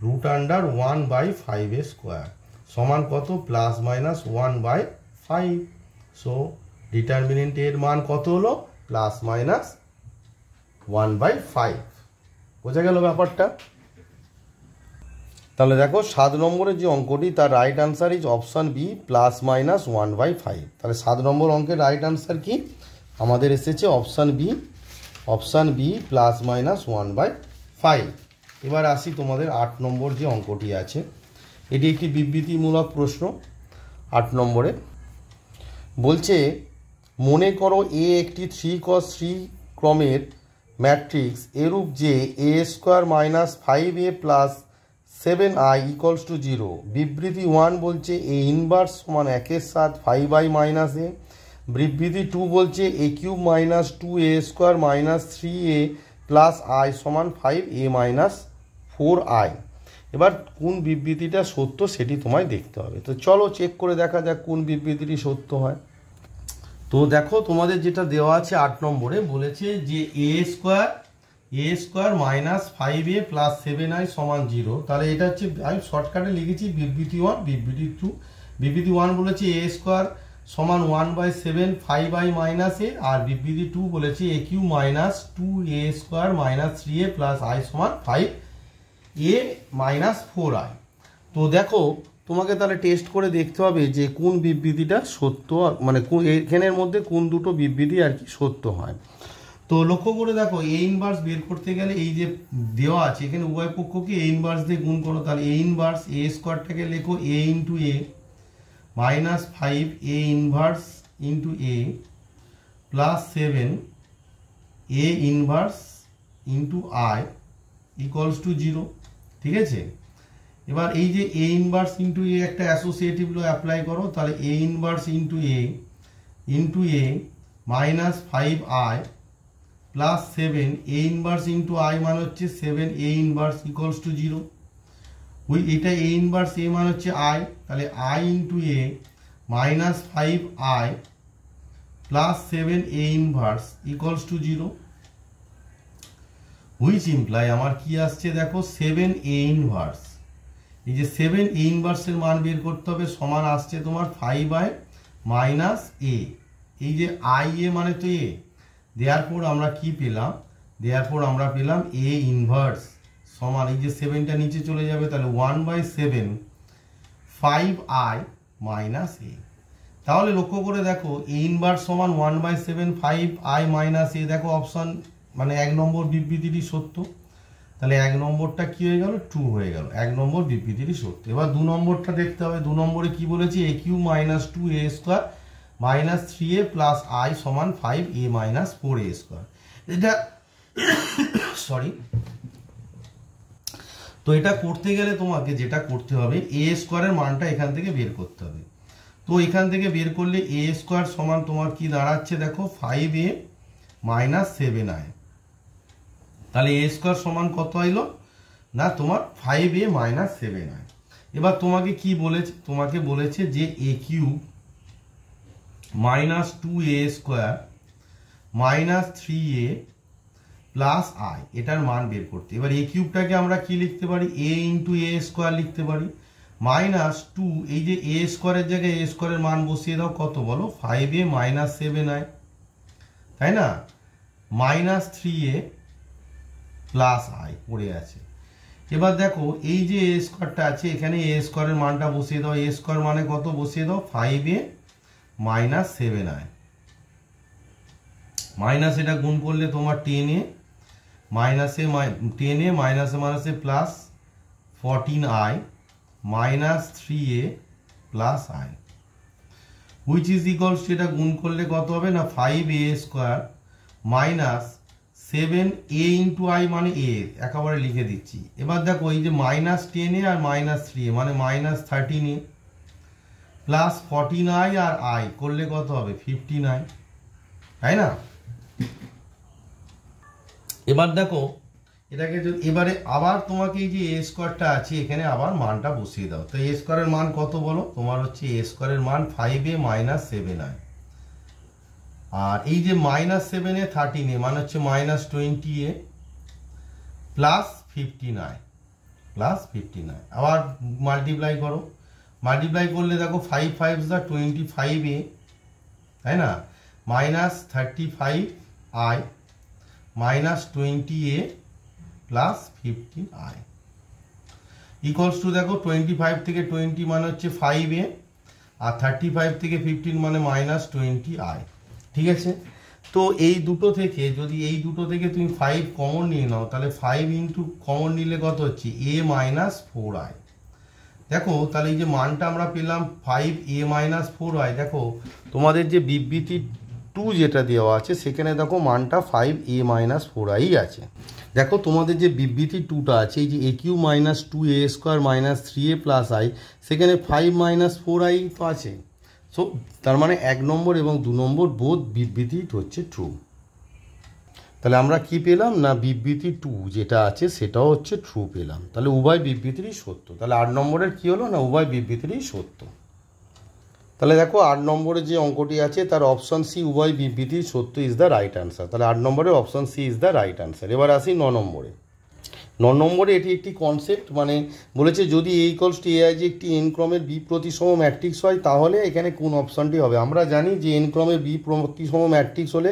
Speaker 1: √1/5 এর স্কোয়ার সমান কত? Plus minus 1/5। সো ডিটারমিনেন্ট এর মান কত হলো? Plus minus 1/5। বোঝা গেল ব্যাপারটা? তাহলে দেখো 7 নম্বরের যে অঙ্কটি তার right answer is option B plus minus 1/5। তাহলে 7 নম্বর অঙ্কের রাইট আনসার কি আমাদের এসেছে? Option B plus minus 1/5। এবার আসি তোমাদের 8 নম্বর যে অঙ্কটি আছে, এটি একটি বিবৃতিমূলক প্রশ্ন। 8 নম্বরে বলছে মনে করো এ একটি 3 × 3 ক্রমের ম্যাট্রিক্স এরূপ যে a² - 5a + 7i = 0। বিবৃতি 1 বলছে এ ইনভার্স সমান 1 সাথে 5i - a। বিবৃতি 2 বলছে a³ - 2a² - 3a + i সমান 5a - 4i। এবার কোন বিবৃতিটা সত্য সেটি তোমায় দেখতে হবে। তো চলো চেক করে দেখা যাক কোন বিবৃতিটি সত্য হয়। তো দেখো তোমাদের যেটা দেওয়া আছে 8 নম্বরে বলেছে যে a² - 5a + 7i সমান 0। তাহলে এটা হচ্ছে আমি শর্টকাটে লিখেছি বিবৃতি 1, বিবৃতি 2। বিবৃতি 1 বলেছে a² সমান 1/7 5i - a, আর বিবৃতি 2 বলেছে a³ - 2a² - 3a + i সমান 5a - 4i। তো দেখো তোমাকে তাহলে টেস্ট করে দেখতে হবে যে কোন বিবৃতিটা সত্য, মানে এখানের মধ্যে কোন দুটো বিবৃতি আর কি সত্য হয়। তো লক্ষ্য করে দেখো এ ইনভার্স বের করতে গেলে এই যে দেওয়া আছে এখানে উভয় পক্ষকে এ ইনভার্স দিয়ে গুণ করো। তাহলে এ ইনভার্স a² লেখো a × a - 5a inverse × a + 7a inverse × i = 0। ঠিক আছে? এবার এই যে a ইনভার্স × a একটা অ্যাসোসিয়েটিভ ল অ্যাপ্লাই করো। তাহলে a inverse × a - 5i + 7a inverse × i মানে হচ্ছে 7a ইনভার্স = 0। এটা a ইনভার্স a মানে হচ্ছে i, তাহলে i × a - 5i + 7a inverse = 0, which imply আমার কি আসছে দেখো 7a ইনভার্স। এই যে 7a ইনভার্সের মান বের করতে হবে, সমান আসছে তোমার 5i - a। এই যে ia মানে তো a, দেয়ারফর আমরা কি পেলাম? দেয়ারফর আমরা পেলাম a ইনভার্স সমান এই যে 7টা নিচে চলে যাবে, তাহলে 1/7 5i - a। তাহলে লক্ষ্য করে দেখো a ইনভার্স সমান 1/7 5i - a। দেখো অপশন মানে 1 নম্বর বিবৃতিটি সত্য। তাহলে 1 নম্বরটা কি হয়ে গেল? 2 হয়ে গেল। 1 নম্বর বিবৃতিটি সত্য। এবার 2 নম্বরটা দেখতে হবে। 2 নম্বরে কি বলেছে? a³ - 2a² - 3a + i সমান 5a - 4a²। এটা সরি, তো এটা করতে গেলে তোমাকে যেটা করতে হবে a² এর মানটা এখান থেকে বের করতে হবে। তো এখান থেকে বের করলে a² সমান তোমার কি দাঁড়াচ্ছে দেখো 5a - 7i। তাহলে a² সমান কত হইলো না তোমার 5a - 7i। এবার তোমাকে কি বলেছে? তোমাকে বলেছে যে a³ - 2a² - 3a + i এটার মান বের করতে। এবার a³ আমরা কি লিখতে পারি? a × a² লিখতে পারি। -2 এই যে a² এর জায়গায় a² এর মান বসিয়ে দাও, কত বলো? 5a - 7i, তাই না? -3a + i পড়ে আছে। এবার দেখো এই যে a² আছে এখানে a² এর মানটা বসিয়ে দাও। a² মানে কত বসিয়ে দাও? 5a - 7i মাইনাস এটা গুণ করলে তোমার 10a মাইনাসে 10a মাইনাসে মাইনাসে plus 14i minus 3a plus i which is equals two এটা গুণ করলে কত হবে না 5a square minus 7a into i মানে a একেবারে লিখে দিচ্ছি। এবার দেখো এই যে মাইনাস 10a আর মাইনাস 3a মানে minus 13a plus 14i R i করলে কত হবে 59, তাই না? এবার দেখো এটাকে এবারে আবার তোমাকে এই যে এ স্কোয়ারটা আছে এখানে আবার মানটা বসিয়ে দাও। তো এ স্কোয়ারের মান কত বলো? তোমার হচ্ছে এ স্কোয়ারের মান 5a মাইনাস 7i আর এই যে মাইনাস 7a 13a মানে হচ্ছে মাইনাস 20a প্লাস 59 আবার মাল্টিপ্লাই করো। মাল্টিপ্লাই করলে দেখো 5 5 25a, তাই না? Minus 35i minus 20a plus 15i equals to দেখো 25 থেকে 20 মানে হচ্ছে 5a আর 35 থেকে 15 মানে মাইনাস 20i। ঠিক আছে, তো এই দুটো থেকে যদি এই দুটো থেকে তুমি 5 কমন নিয়ে নাও তাহলে 5 ইন্টু কমন নিলে কত হচ্ছে a মাইনাস 4i। দেখো তাহলে এই যে মানটা আমরা পেলাম 5a মাইনাস 4i, দেখো তোমাদের যে বিবৃতি 2 যেটা দেওয়া আছে সেখানে দেখো মানটা 5a মাইনাস 4i আছে। দেখো তোমাদের যে বিবৃতি 2টা আছে এই যে a cube minus 2a square minus 3a plus i সেখানে 5 মাইনাস 4i তো আছে। সো তার মানে 1 নম্বর এবং 2 নম্বর বোধ বিবৃতি হচ্ছে ট্রু। তাহলে আমরা কি পেলাম না বিবৃতি 2 যেটা আছে সেটাও হচ্ছে ট্রু পেলাম, তাহলে উভয় বিবৃতিরই সত্য। তাহলে 8 নম্বরের কি হলো না উভয় বিবৃতিরই সত্য। তাহলে দেখো 8 নম্বরে যে অঙ্কটি আছে তার অপশন সি উভয় বিবৃতি সত্য ইজ দ্য রাইট আনসার। তাহলে 8 নম্বরে option C is the right answer. এবার আসি 9 নম্বরে। 9 নম্বরে এটি একটি কনসেপ্ট, মানে বলেছে যদি এ ইকুয়ালস টু এআই যে একটি এন ক্রমের বি প্রতিসম ম্যাট্রিক্স হয় তাহলে এখানে কোন অপশনটি হবে? আমরা জানি যে এন ক্রমের বি প্রতিসম ম্যাট্রিক্স হলে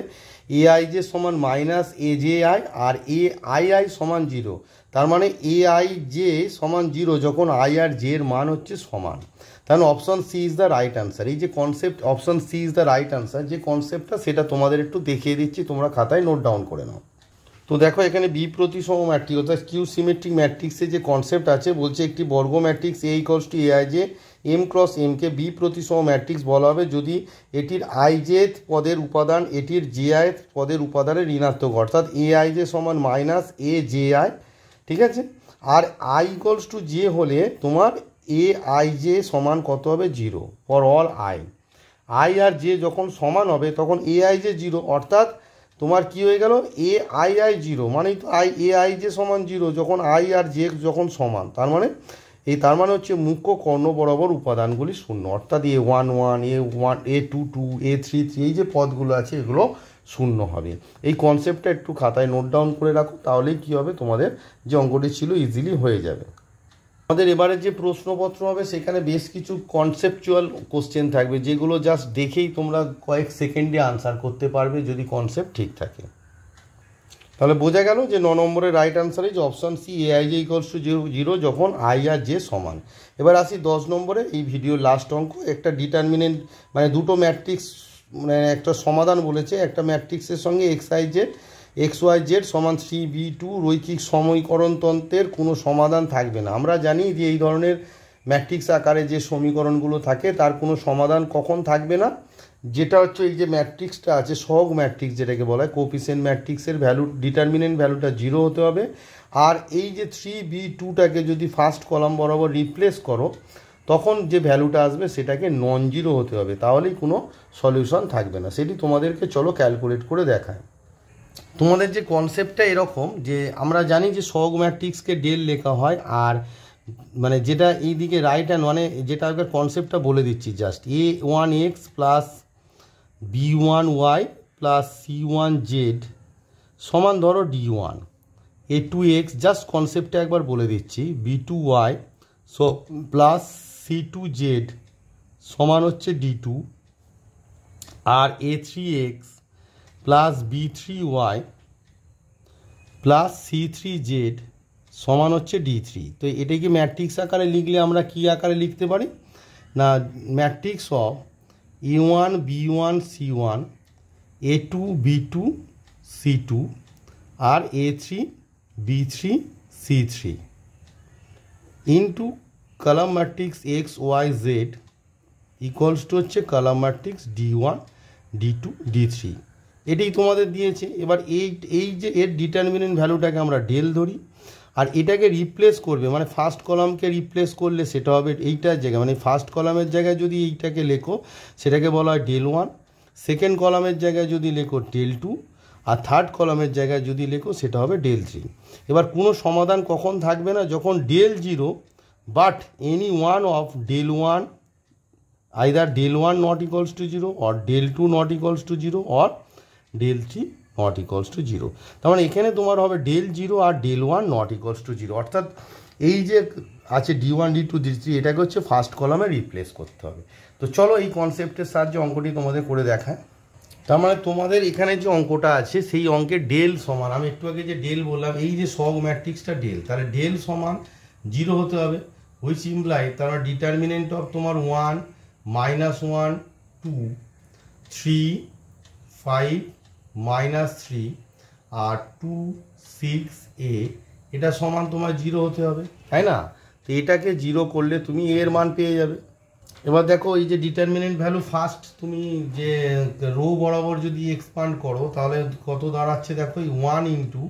Speaker 1: এ আই যে সমান মাইনাস এ জে আই আর এ আই আই সমান 0। তার মানে এ আই জে সমান 0 যখন আই আর জে এর মান হচ্ছে সমান, তাহলে option C is the right answer. এই যে concept option C is the right answer যে কনসেপ্টটা সেটা তোমাদের একটু দেখিয়ে দিচ্ছি, তোমরা খাতায় নোট ডাউন করে নাও। তো দেখো এখানে বি প্রতিসম ম্যাট্রিক্স অর্থাৎ কিউ সিমেট্রিক ম্যাট্রিক্সের যে কনসেপ্ট আছে বলছে একটি বর্গ matrix A equals to a i j m cross এমকে বি প্রতিসম ম্যাট্রিক্স বলা হবে যদি এটির আই জেথ পদের উপাদান এটির জে আই পদের উপাদানের ঋণাত্মক, অর্থাৎ এ আই জে সমান মাইনাস এ জে আই। ঠিক আছে, আর আই ইকুয়ালস টু জে হলে তোমার এ আই জে সমান কত হবে 0 ফর অল আই। আই আর জে যখন সমান হবে তখন এ আই জে 0, অর্থাৎ তোমার কি হয়ে গেল এ আই আই 0 মানেই তো এ আই জে সমান 0 যখন আই আর জে যখন সমান, তার মানে হচ্ছে মুখ্য কর্ণ বরাবর উপাদানগুলি শূন্য, অর্থাৎ A11 A1 A22 A33 এই যে পদগুলো আছে এগুলো শূন্য হবে। এই কনসেপ্টটা একটু খাতায় নোট ডাউন করে রাখো, তাহলেই কি হবে তোমাদের যে অঙ্কটি ছিল ইজিলি হয়ে যাবে। আমাদের এবারে যে প্রশ্নপত্র হবে সেখানে বেশ কিছু কনসেপচুয়াল কোশ্চেন থাকবে যেগুলো জাস্ট দেখেই তোমরা কয়েক সেকেন্ডে আনসার করতে পারবে যদি কনসেপ্ট ঠিক থাকে। তাহলে বোঝা গেল যে 9 নম্বরের right answer is option C a i j equals to 0 যখন আই আর জে সমান। এবার আসি 10 নম্বরে, এই ভিডিওর লাস্ট অঙ্ক। একটা ডিটারমিনেন্ট মানে দুটো ম্যাট্রিক্স মানে একটা সমাধান বলেছে, একটা ম্যাট্রিক্সের সঙ্গে এক্স ওয়াই জেড সমান 3b2 রৈখিক সমীকরণ তন্ত্রের কোনো সমাধান থাকবে না। আমরা জানি যে এই ধরনের ম্যাট্রিক্স আকারে যে সমীকরণগুলো থাকে তার কোনো সমাধান কখন থাকবে না, যেটা হচ্ছে এই যে ম্যাট্রিক্সটা আছে সহগ ম্যাট্রিক্স যেটাকে বলা হয় কোএফিসিয়েন্ট ম্যাট্রিক্সের ভ্যালু ডিটারমিনেন্ট ভ্যালুটা 0 হতে হবে। আর এই যে 3b2টাকে যদি ফার্স্ট কলাম বরাবর রিপ্লেস করো তখন যে ভ্যালুটা আসবে সেটাকে নন জিরো হতে হবে, তাহলেই কোনো সলিউশন থাকবে না। সেটি তোমাদেরকে চলো ক্যালকুলেট করে দেখায়। তোমাদের যে কনসেপ্টটা এরকম যে আমরা জানি যে সহগ ম্যাট্রিক্সকে ডেল লেখা হয়, আর মানে যেটা এই দিকে রাইট হ্যান্ড মানে যেটা আগের কনসেপ্টটা বলে দিচ্ছি just a1x plus b1y plus c1z সমান ধরো d1, a2x জাস্ট কনসেপ্টটা একবার বলে দিচ্ছি b2y সো প্লাস c2z সমান হচ্ছে d2, আর a3x plus b3y plus c3z সমান হচ্ছে d3। তো এটাকে ম্যাট্রিক্স আকারে লিখলে আমরা কি আকারে লিখতে পারি না matrix of a1 b1 c1 A2 B2 C2 আর A3 B3 C3 into column matrix X Y Z equals to হচ্ছে column matrix D1 D2 D3 এটাই তোমাদের দিয়েছে। এবার এই যে এর ডিটারমিনেন্ট ভ্যালুটাকে আমরা ডেল ধরি, আর এটাকে রিপ্লেস করবে মানে ফার্স্ট কলামকে রিপ্লেস করলে সেটা হবে এইটার জায়গায়, মানে ফার্স্ট কলামের জায়গায় যদি এইটাকে লেখো সেটাকে বলা হয় ডেল ওয়ান, সেকেন্ড কলামের জায়গায় যদি লেখো ডেল টু, আর থার্ড কলামের জায়গায় যদি লেখো সেটা হবে ডেল থ্রি। এবার কোনো সমাধান কখন থাকবে না, যখন del zero but any one of del one, either del one not equals to zero or del two not equals to zero or del three not equals to zero. তার মানে এখানে তোমার হবে ডেল জিরো আর del one not equals to zero, অর্থাৎ এই যে আছে D1 D2 D3 এটাকে হচ্ছে ফার্স্ট কলামে রিপ্লেস করতে হবে। তো চলো এই কনসেপ্টের সাহায্যে অঙ্কটি তোমাদের করে দেখায়। তার মানে তোমাদের এখানে যে অঙ্কটা আছে সেই অঙ্কে ডেল সমান, আমি একটু আগে যে ডেল বললাম, এই যে সব ম্যাট্রিক্সটা ডেল, তাহলে ডেল সমান জিরো হতে হবে, হুইচ ইমপ্লাই তার মানে ডিটারমিনেন্ট অফ তোমার 1 -1 2 3 5 -3 আর 2 6 এটা সমান তোমার জিরো হতে হবে, তাই না? তো এটাকে জিরো করলে তুমি এর মান পেয়ে যাবে। এবার দেখো এই যে ডিটারমিনেন্ট ভ্যালু ফার্স্ট তুমি যে রো বরাবর যদি এক্সপান্ড করো তাহলে কত দাঁড়াচ্ছে দেখো, এই 1 ইন্টু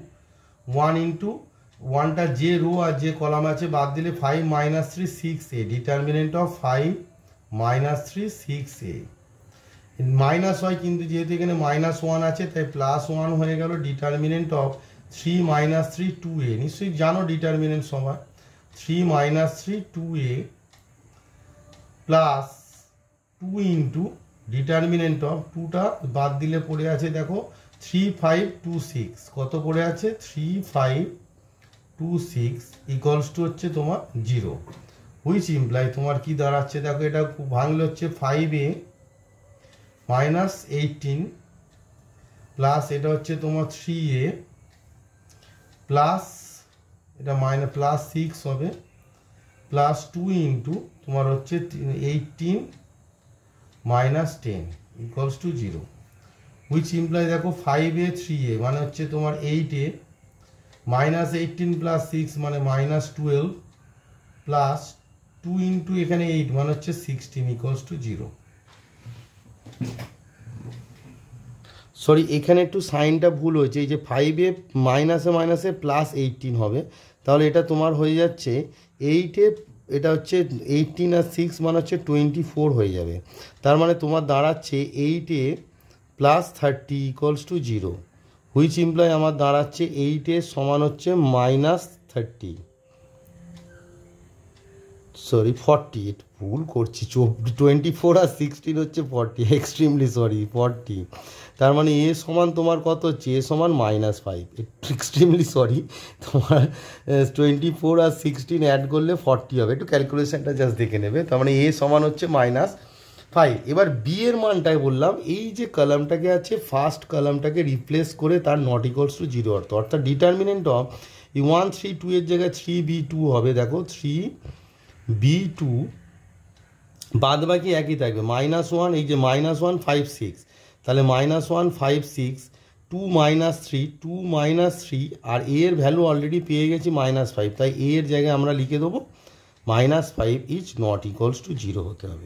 Speaker 1: 1টা যে রো আর যে কলাম আছে বাদ দিলে 5 -3 6 ডিটারমিনেন্ট অফ 5 -3 6 মাইনাস হয়, কিন্তু যেহেতু এখানে -1 আছে তাই +1 হয়ে গেল। ডিটারমিনেন্ট অফ 3 -3 2 নিশ্চয়ই জানো ডিটারমিনেন্ট সমান 3 -3 2 প্লাস 2 ইন্টু ডিটারমিনেন্ট অফ 2টা বাদ দিলে পড়ে আছে দেখো 3 5 2 6, কত পড়ে আছে 3 5 2 6 ইকুয়ালস টু হচ্ছে তোমার জিরো, হুইচ ইমপ্লাই তোমার কি দাঁড়াচ্ছে দেখো, এটা ভাঙলে হচ্ছে 5a -18 প্লাস এটা হচ্ছে তোমার 3a প্লাস এটা +6 হবে প্লাস 2 ইন্টু তোমার হচ্ছে 18 -10 equals to zero, which imply দেখো 5a 3a মানে হচ্ছে তোমার 8a -18 প্লাস 6 মানে -12 প্লাস 2 ইন্টু এখানে 8 মানে হচ্ছে 16 ইকুয়ালস টু জিরো। সরি এখানে একটু সাইনটা ভুল হয়েছে, এই যে 5a মাইনাসে +18 হবে, তাহলে এটা তোমার হয়ে যাচ্ছে 8এ, এটা হচ্ছে 18 আর 6 মানে হচ্ছে 24 হয়ে যাবে। তার মানে তোমার দাঁড়াচ্ছে 8a +30 equals to zero, which imply আমার দাঁড়াচ্ছে 8 এর সমান হচ্ছে -30, সরি 40, ভুল করছি 24 আর 16 হচ্ছে 40, এক্সট্রিমলি সরি 40। তার মানে এ সমান তোমার কত হচ্ছে, এ সমান -5, এক্সট্রিমলি সরি তোমার 24 আর 16 অ্যাড করলে 40 হবে, একটু ক্যালকুলেশনটা জাস্ট দেখে নেবে। তার মানে এ সমান হচ্ছে -5। এবার বি এর মানটাই বললাম, এই যে কলামটাকে আছে ফার্স্ট কলামটাকে রিপ্লেস করে তার নট ইকুয়ালস টু জিরো অর্থাৎ ডিটারমিনেন্ট অফ 1 3 2 এর জায়গায় 3b2 হবে, দেখো 3b2 বাদ বাকি একই থাকবে, -1 এই যে -1 5 6, তাহলে -1 5 6 2 -3 আর a এর ভ্যালু অলরেডি পেয়ে গেছি -5, তাই a এর জায়গায় আমরা লিখে দেবো -5 is not equals to zero হতে হবে।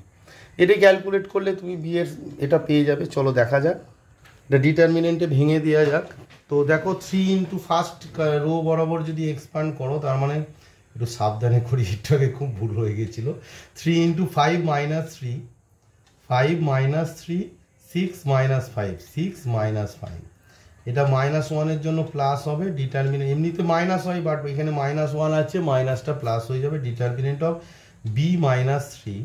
Speaker 1: এটা ক্যালকুলেট করলে তুমি বি এর এটা পেয়ে যাবে। চলো দেখা যাক, এটা ডিটারমিনেন্টে ভেঙে দেওয়া যাক। তো দেখো 3 ইন্টু ফার্স্ট রো বরাবর যদি এক্সপান্ড করো, তার মানে একটু সাবধানে করি, এটাকে খুব ভুল হয়ে গেছিলো। 3 ইন্টু 5 -3 5 -3 6 -5 6 -5, এটা -1 এর জন্য প্লাস হবে, ডিটারমিনেন্ট এমনিতে মাইনাস হয় বাট এখানে -1 আছে, মাইনাসটা প্লাস হয়ে যাবে। Determinant of b -3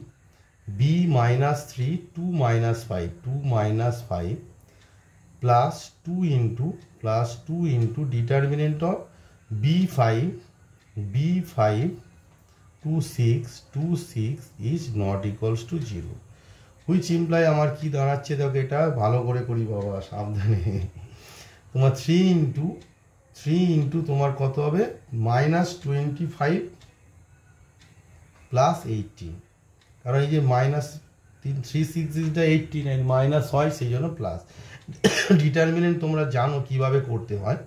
Speaker 1: 2 -5 2 -5 plus 2 into determinant of b5 2 6 is not equals to zero, which imply আমার কি দাঁড়াচ্ছে দেখো, এটা ভালো করে করি বাবা সাবধানে, তোমার 3 ইন্টু তোমার কত হবে -25 প্লাস 18, কারণ এই যে -3 6 18 মাইনাস হয় সেই জন্য প্লাস। ডিটারমিনেন্ট তোমরা জানো কিভাবে করতে হয়।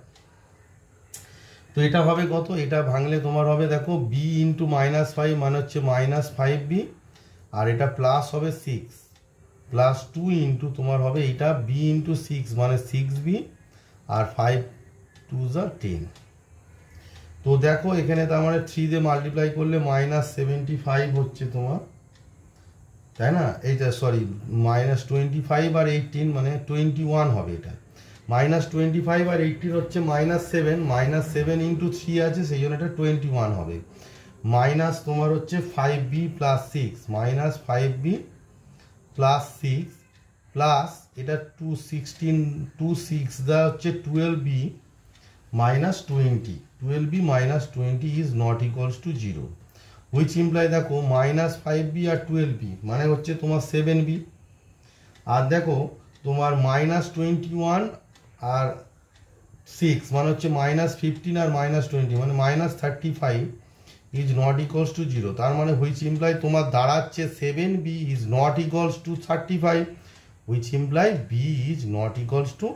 Speaker 1: তো এটা হবে কত, এটা ভাঙলে তোমার হবে দেখো বি ইন্টু -5 মানে হচ্ছে -5b, আর এটা প্লাস হবে 6 প্লাস 2 ইন্টু তোমার হবে এটা বি ইন্টু 6 মানে 6b, আর 5 2 যা 10। তো দেখো এখানে তার মানে 3 দিয়ে মাল্টিপ্লাই করলে -75 হচ্ছে তোমার, তাই না? এইটা সরি -25 আর 18 মানে 21 হবে। এটা -25 আর 18 হচ্ছে -7 ইন্টু 3 আছে, সেই জন্য এটা 21 হবে। মাইনাস তোমার হচ্ছে 5b plus 6 -5b plus 6 plus এটা 2 দা হচ্ছে 12b minus 20, 12b minus 20 is not equals to 0, which imply দেখো -5b আর 12b মানে হচ্ছে তোমার 7b, আর দেখো তোমার -21 আর 6 মানে হচ্ছে -15 আর -20 মানে -35 is not equals to 0, তার মানে which imply তোমার দাঁড়াচ্ছে 7b is not equals to 35, which imply b is not equals to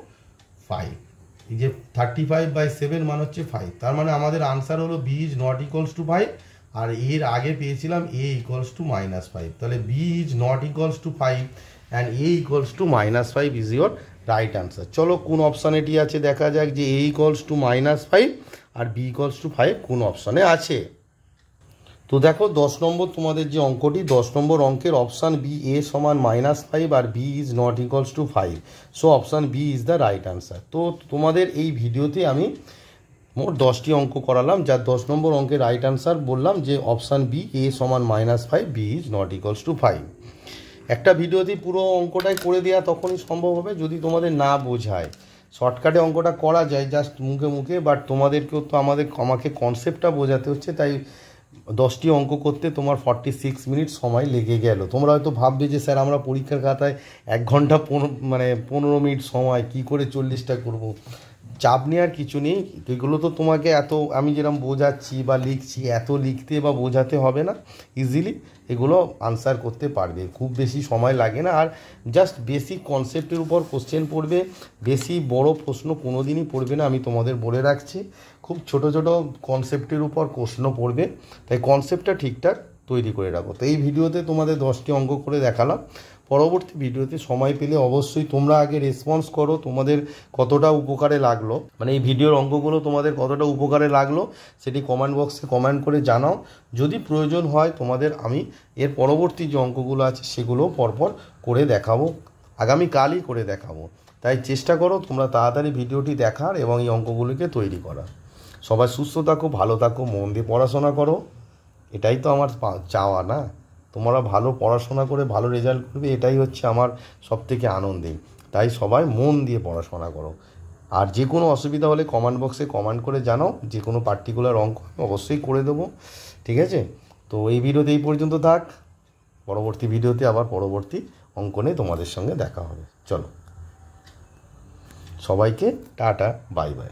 Speaker 1: 5। এই যে 35/7 মানে হচ্ছে 5, তার মানে আমাদের আনসার হলো b is not equals to 5, আর এর আগে পেয়েছিলাম a equals to -5, তাহলে b is not equals to 5 and a equals to -5 is your right answer। চলো কোন অপশন এটি আছে দেখা যাক, যে a equals to -5 R b equals to 5 কোন অপশনে আছে। তো দেখো 10 নম্বর তোমাদের যে অঙ্কটি, 10 নম্বর অঙ্কের অপশান বি এ সমান -5 আর B is not equals to 5, so option B is the right answer. তো তোমাদের এই ভিডিওতে আমি মোট 10টি অঙ্ক করালাম, যার 10 নম্বর অঙ্কের রাইট আনসার বললাম যে অপশান বি এ সমান -5 B is not equals to 5। একটা ভিডিওতে পুরো অঙ্কটাই করে দেওয়া তখনই সম্ভব হবে যদি তোমাদের না বোঝায়। শর্টকাটে অঙ্কটা করা যায় জাস্ট মুখে মুখে, বাট তোমাদেরকেও তো আমাকে কনসেপ্টটা বোঝাতে হচ্ছে, তাই 10টি অঙ্ক করতে তোমার 46 মিনিট সময় লেগে গেল। তোমরা হয়তো ভাববে যে স্যার আমরা পরীক্ষার খাতায় 1 ঘন্টা 15 মিনিট সময় কি করে 40টা করব। চাপ নেওয়ার কিছু নেই, এগুলো তো তোমাকে এত আমি যেরকম বোঝাচ্ছি বা লিখছি এত লিখতে বা বোঝাতে হবে না, ইজিলি এগুলো আনসার করতে পারবে, খুব বেশি সময় লাগে না। আর জাস্ট বেসিক কনসেপ্টের উপর কোশ্চেন পড়বে, বেশি বড় প্রশ্ন কোনো দিনই পড়বে না, আমি তোমাদের বলে রাখছি। খুব ছোট ছোট কনসেপ্টের উপর প্রশ্ন পড়বে, তাই কনসেপ্টটা ঠিকঠাক তৈরি করে রাখো। তো এই ভিডিওতে তোমাদের 10টি অঙ্ক করে দেখালাম। পরবর্তী ভিডিওতে সময় পেলে অবশ্যই তোমরা আগে রেসপন্স করো তোমাদের কতটা উপকারে লাগলো, মানে এই ভিডিওর অঙ্কগুলো তোমাদের কতটা উপকারে লাগলো সেটি কমেন্ট বক্সে কমেন্ট করে জানাও। যদি প্রয়োজন হয় তোমাদের আমি এর পরবর্তী যে অঙ্কগুলো আছে সেগুলো পরপর করে দেখাবো, আগামীকালই করে দেখাবো। তাই চেষ্টা করো তোমরা তাড়াতাড়ি ভিডিওটি দেখার এবং এই অঙ্কগুলিকে তৈরি করার। সবাই সুস্থ থাকো, ভালো থাকো, মন দিয়ে পড়াশোনা করো, এটাই তো আমার চাওয়া না? তোমরা ভালো পড়াশোনা করে ভালো রেজাল্ট করবে, এটাই হচ্ছে আমার সবথেকে আনন্দের। তাই সবাই মন দিয়ে পড়াশোনা করো। আর যে কোনো অসুবিধা হলে কমেন্ট বক্সে কমেন্ট করে জানাও, যে কোনো পার্টিকুলার অঙ্ক আমি অবশ্যই করে দেবো, ঠিক আছে? তো এই ভিডিওতে এই পর্যন্ত থাক, পরবর্তী ভিডিওতে আবার পরবর্তী অঙ্ক নিয়ে তোমাদের সঙ্গে দেখা হবে। চলো, সবাইকে টাটা, বাই বাই।